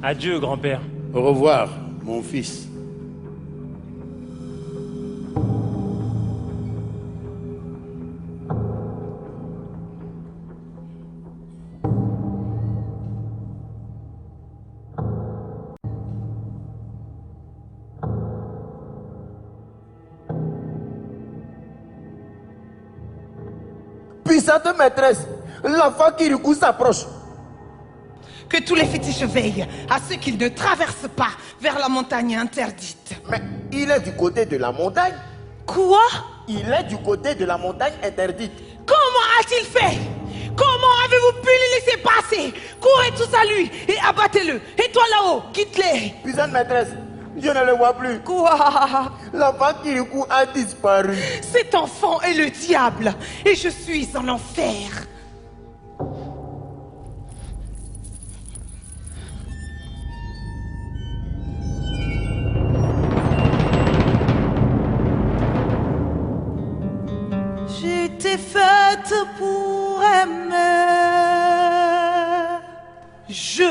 Adieu, grand-père. Au revoir, mon fils. Puissante maîtresse, l'enfant Kirikou s'approche. Que tous les fétiches veillent à ce qu'ils ne traversent pas vers la montagne interdite. Mais il est du côté de la montagne. Quoi? Il est du côté de la montagne interdite. Comment a-t-il fait? Comment avez-vous pu le laisser passer? Courez tous à lui et abattez-le. Et toi là-haut, quitte-les. Puissante maîtresse, je ne le vois plus. Quoi? L'enfant Kirikou a disparu. Cet enfant est le diable et je suis en enfer. J'étais faite pour aimer. Je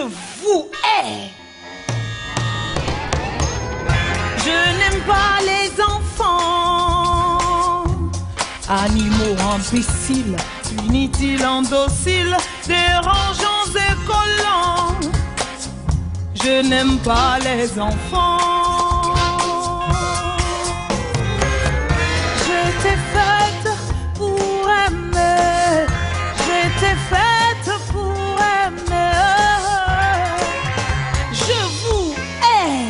vous hais. Je n'aime pas les enfants. Animaux imbéciles, inutiles, indociles, dérangeants et collants. Je n'aime pas les enfants. J'étais faite pour aimer. J'étais faite pour aimer. Je vous hais.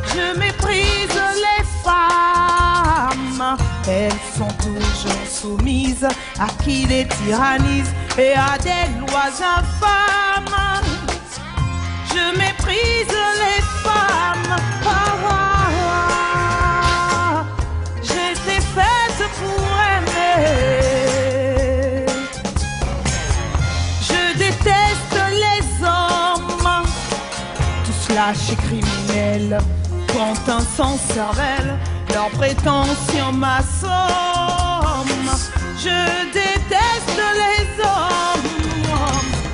Je méprise les femmes. Elles sont toujours soumises à qui les tyrannise et à des lois infâmes. Je méprise les femmes. J'étais faite pour aimer. Je déteste les hommes. Tous lâches et criminels, pantins sans cervelle, leurs prétentions m'assomment. Je déteste les hommes.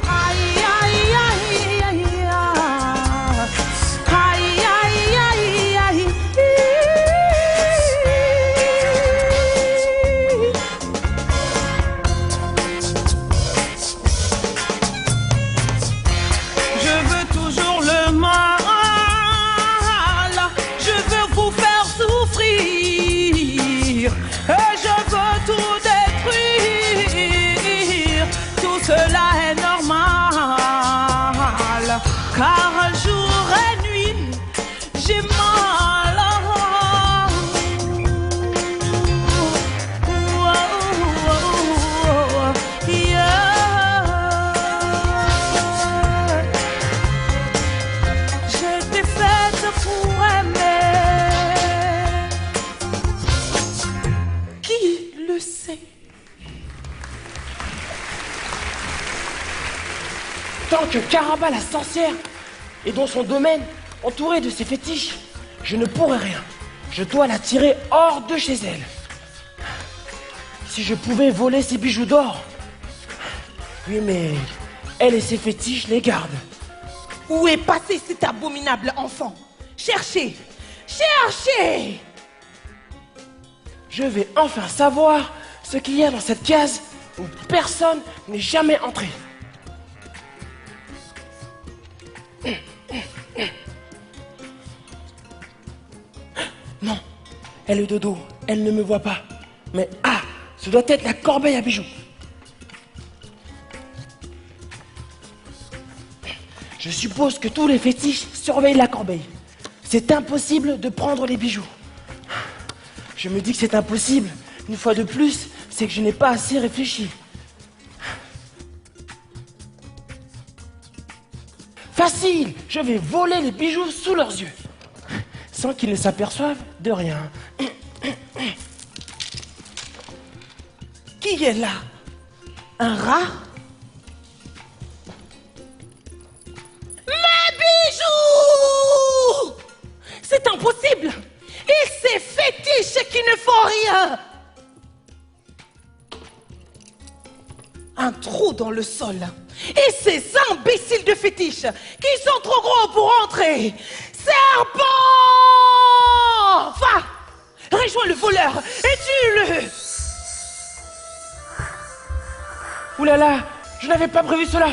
Aïe, aïe, aïe, aïe, aïe, aïe, aïe, aïe. Je veux toujours le mal. Je veux vous faire souffrir. Et je veux tout détruire. Tout cela est normal. Car jour et nuit, j'ai mal. J'étais faite pour aimer. Qui le sait? Tant que Caraba la sorcière est dans son domaine, entourée de ses fétiches, je ne pourrai rien. Je dois la tirer hors de chez elle. Si je pouvais voler ses bijoux d'or. Oui, mais elle et ses fétiches les gardent. Où est passé cet abominable enfant? Cherchez! Cherchez! Je vais enfin savoir ce qu'il y a dans cette case où personne n'est jamais entré. Non, elle est de dos, elle ne me voit pas. Mais ah, ce doit être la corbeille à bijoux. Je suppose que tous les fétiches surveillent la corbeille. C'est impossible de prendre les bijoux. Je me dis que c'est impossible, Une fois de plus, c'est que je n'ai pas assez réfléchi. Facile! Je vais voler les bijoux sous leurs yeux. Sans qu'ils ne s'aperçoivent de rien. Qui est là? Un rat? Mes bijoux! C'est impossible! Et ces fétiches qui ne font rien! Un trou dans le sol. Et ces imbéciles de fétiches qui sont trop gros pour entrer. Serpent! Va! Rejoins le voleur et tue-le! Ouh là là, je n'avais pas prévu cela.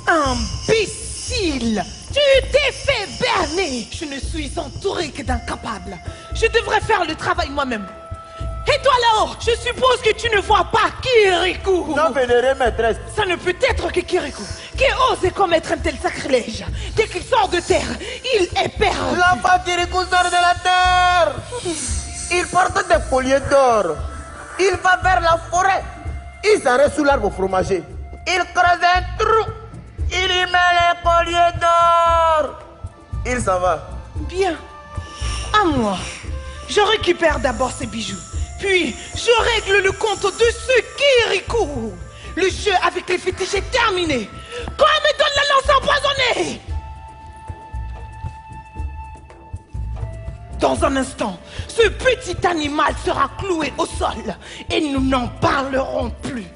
Imbécile! Tu t'es fait berner! Je ne suis entouré que d'incapables. Je devrais faire le travail moi-même. Et toi là-haut, je suppose que tu ne vois pas Kirikou! Non, vénérée maîtresse. Ça ne peut être que Kirikou, qui ose commettre un tel sacrilège. Dès qu'il sort de terre, il est perdu. L'enfant Kirikou sort de la terre. Il porte des colliers d'or. Il va vers la forêt. Il s'arrête sous l'arbre fromager. Il creuse un trou. Il y met les colliers d'or. Il s'en va. Bien. À moi. Je récupère d'abord ces bijoux. Puis, je règle le compte de ce Kirikou. Le jeu avec les fétiches est terminé. Qu'on me donne la lance empoisonnée. Dans un instant, ce petit animal sera cloué au sol et nous n'en parlerons plus.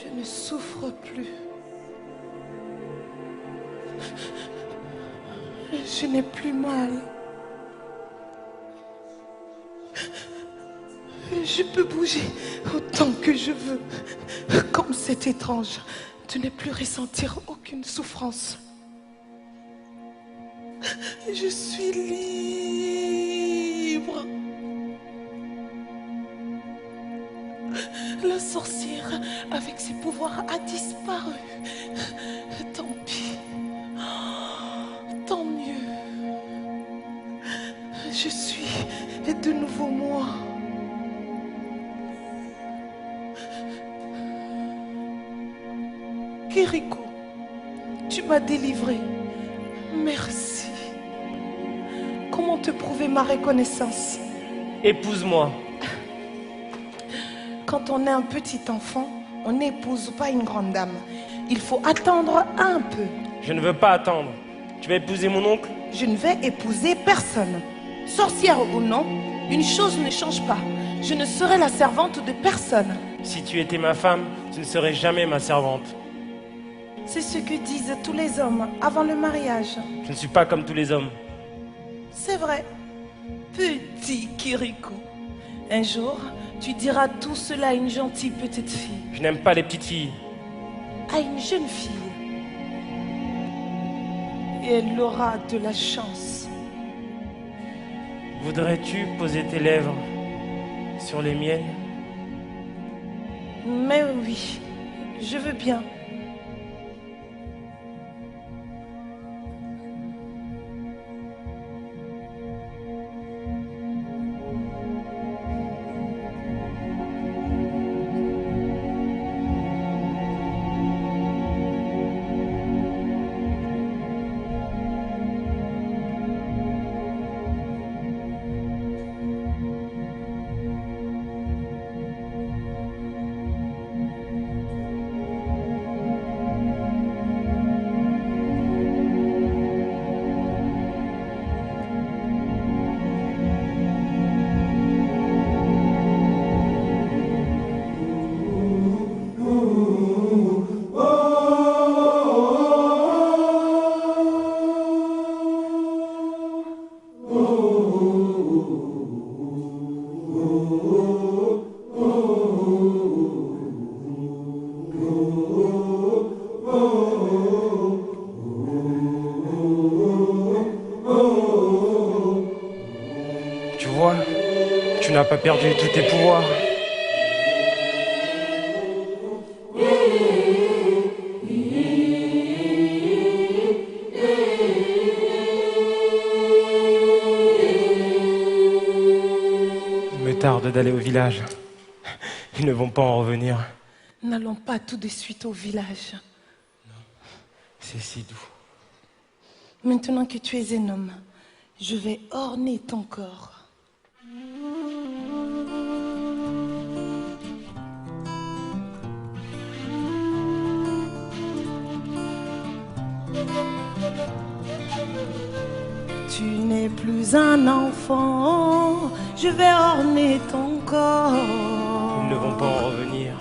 Je ne souffre plus. Je n'ai plus mal. Je peux bouger autant que je veux. Comme c'est étrange de ne plus ressentir aucune souffrance. Je suis libre. La sorcière, avec ses pouvoirs, a disparu. Tant pis. Tant mieux. Je suis de nouveau moi. Kirikou, tu m'as délivré. Merci. Comment te prouver ma reconnaissance? Épouse-moi. Quand on est un petit enfant, on n'épouse pas une grande dame. Il faut attendre un peu. Je ne veux pas attendre. Tu vas épouser mon oncle? Je ne vais épouser personne. Sorcière ou non, une chose ne change pas. Je ne serai la servante de personne. Si tu étais ma femme, tu ne serais jamais ma servante. C'est ce que disent tous les hommes avant le mariage. Je ne suis pas comme tous les hommes. C'est vrai. Petit Kirikou. Un jour, tu diras tout cela à une gentille petite fille. Je n'aime pas les petites filles. À une jeune fille. Et elle aura de la chance. Voudrais-tu poser tes lèvres sur les miennes? Mais oui, je veux bien. Tu vois, tu n'as pas perdu tous tes pouvoirs. Il me tarde d'aller au village. Ils ne vont pas en revenir. N'allons pas tout de suite au village. C'est si doux. Maintenant que tu es un homme, je vais orner ton corps. Tu n'es plus un enfant, je vais orner ton corps. Ils ne vont pas en revenir.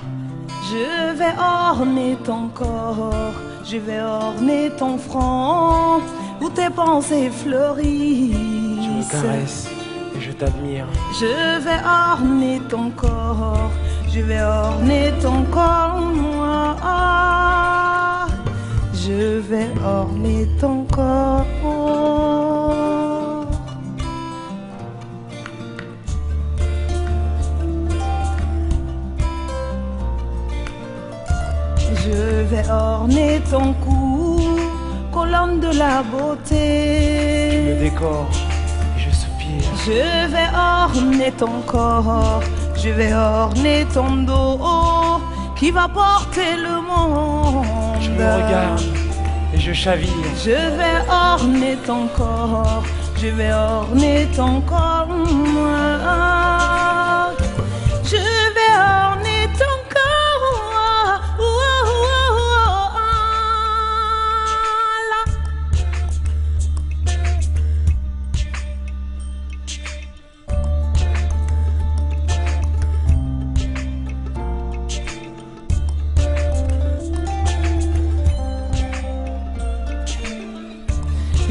Je vais orner ton corps, je vais orner ton front, où tes pensées fleurissent. Tu me caresses et je t'admire. Je vais orner ton corps, je vais orner ton corps, moi. Je vais orner ton corps. Je vais orner ton cou, colonne de la beauté. Tu me décores et je soupire. Je vais orner ton corps, je vais orner ton dos, qui va porter le monde. Je me regarde et je chavire. Je vais orner ton corps, je vais orner ton corps. Je vais orner ton corps.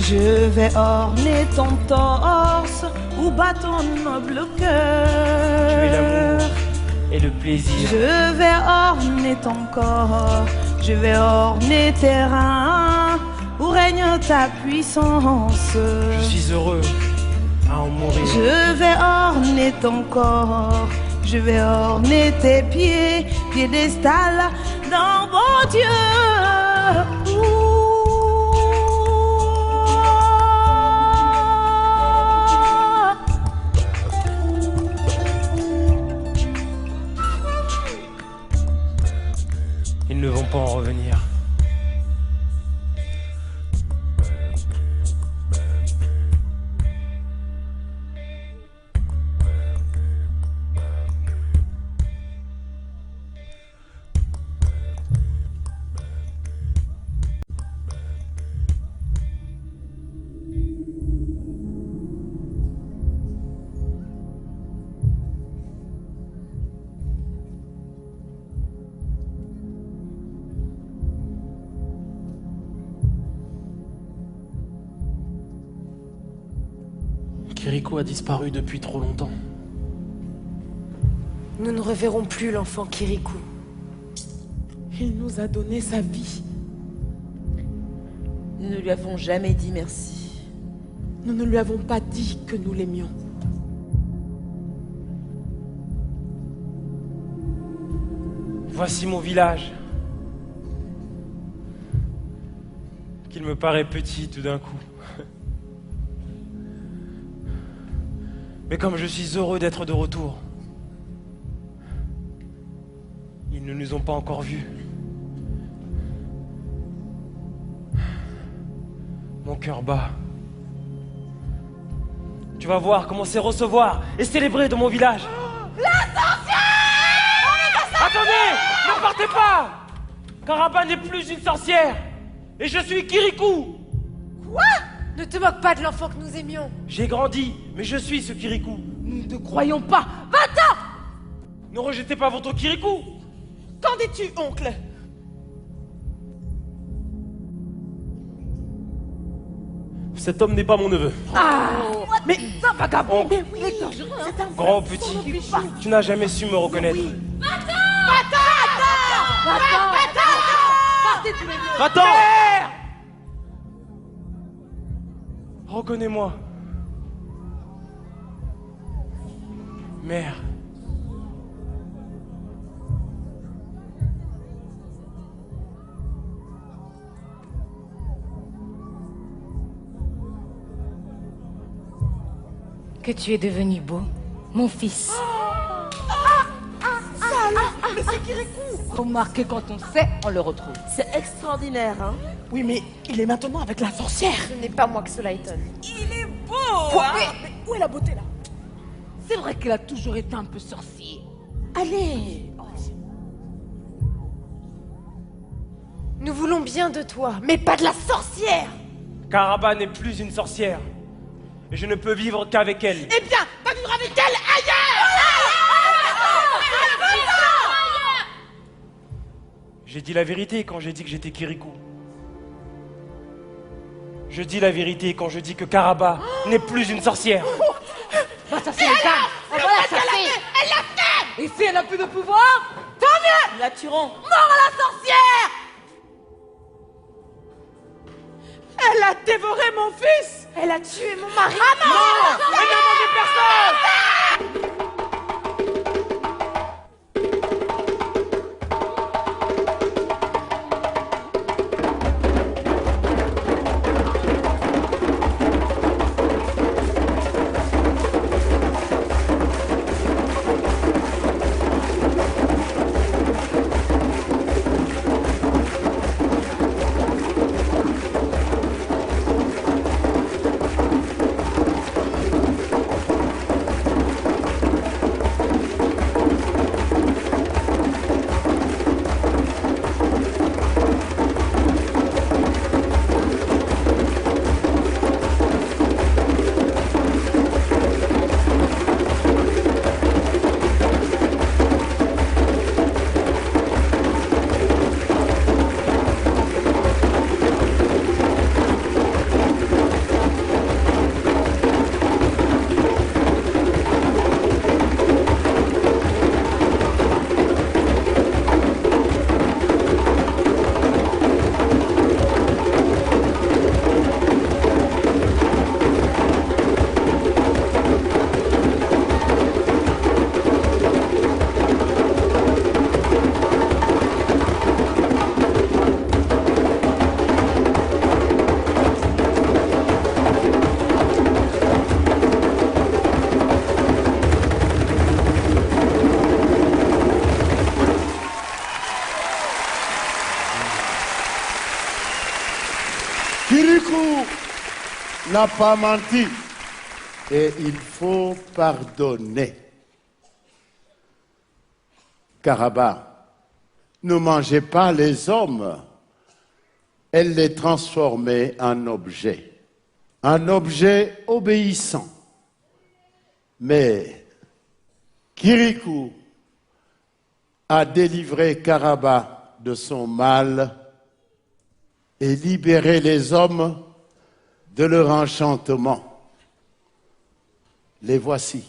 Je vais orner ton torse, où bat ton noble cœur. Tu es l'amour et le plaisir. Je vais orner ton corps, je vais orner tes reins, où règne ta puissance. Je suis heureux à en mourir. Je vais orner ton corps, je vais orner tes pieds, piédestal dans mon Dieu. Ils ne vont pas en revenir. Kirikou a disparu depuis trop longtemps. Nous ne reverrons plus l'enfant Kirikou. Il nous a donné sa vie. Nous ne lui avons jamais dit merci. Nous ne lui avons pas dit que nous l'aimions. Voici mon village. Qu'il me paraît petit tout d'un coup. Mais comme je suis heureux d'être de retour, ils ne nous ont pas encore vus. Mon cœur bat. Tu vas voir comment c'est recevoir et célébrer dans mon village. La sorcière! Attendez! Ne partez pas! Karaba n'est plus une sorcière! Et je suis Kirikou! Quoi? Ne te moque pas de l'enfant que nous aimions. J'ai grandi, mais je suis ce Kirikou. Nous ne te croyons pas. Va-t'en! Ne rejetez pas votre Kirikou! Qu'en dis-tu, oncle? Cet homme n'est pas mon neveu. Mais ça, vagabond! Oncle, C'est un grand ou petit, tu n'as jamais su me reconnaître. Partez tous les deux. Va-t'en! Reconnais-moi. Mère. Que tu es devenu beau, mon fils. Mais c'est Kirikou! Remarquez, quand on sait, on le retrouve. C'est extraordinaire, hein? Oui, mais il est maintenant avec la sorcière. Ce n'est pas moi que cela étonne. Il est beau! Quoi? Mais où est la beauté, là? C'est vrai qu'il a toujours été un peu sorcier. Allez! Nous voulons bien de toi, mais pas de la sorcière. Karaba n'est plus une sorcière. Et je ne peux vivre qu'avec elle. Eh bien, va vivre avec elle ailleurs! J'ai dit la vérité quand j'ai dit que j'étais Kirikou. Je dis la vérité quand je dis que Karaba n'est plus une sorcière. Va chasser les dames. On va la chasser. Elle l'a fait! Et si elle n'a plus de pouvoir, Tant mieux! nous la tuerons. Mort à la sorcière! Elle a dévoré mon fils! Elle a tué mon mari. Ah non! Elle n'a mangé personne! Kirikou n'a pas menti et il faut pardonner. Karaba ne mangeait pas les hommes, elle les transformait en objets, un objet obéissant. Mais Kirikou a délivré Karaba de son mal et libéré les hommes de leur enchantement. Les voici.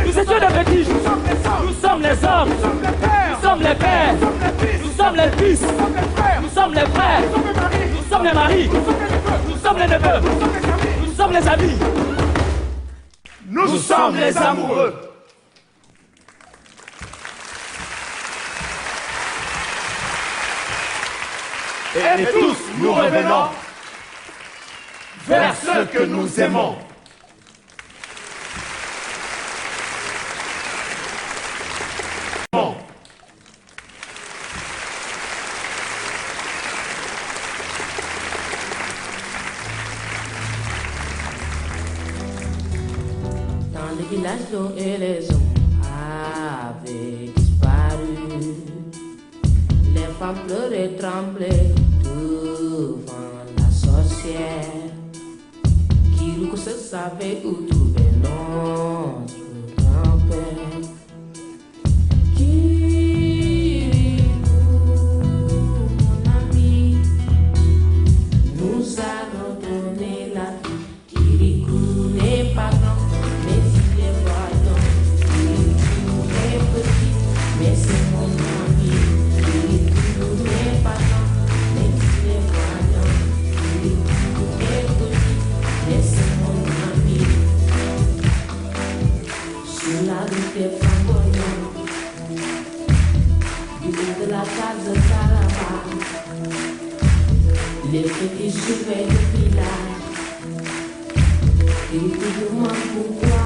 Nous étions des fétiches. Nous sommes les hommes. Nous sommes les pères. Nous sommes les fils. Nous sommes les frères. Nous sommes les maris. Nous sommes les neveux. Nous sommes les amis. Nous sommes les amoureux. Et tous nous revenons vers ceux que nous aimons. Dans le village, l'eau et les hommes avaient disparu. Les femmes pleuraient, tremblaient devant la sorcière. Kiruko se savait où trouver notre grand-père. Kirikou, mon ami, nous allons donner la vie. Kirikou n'est pas grand, mais il est voyant. Kirikou est petit, mais c'est mon ami. Kirikou n'est pas grand, mais il est voyant. Kirikou est petit, mais c'est mon ami. Sur la route des flamboyants, du bout de la case Caraba, les petits surveillent le village. Ils te demandent pourquoi.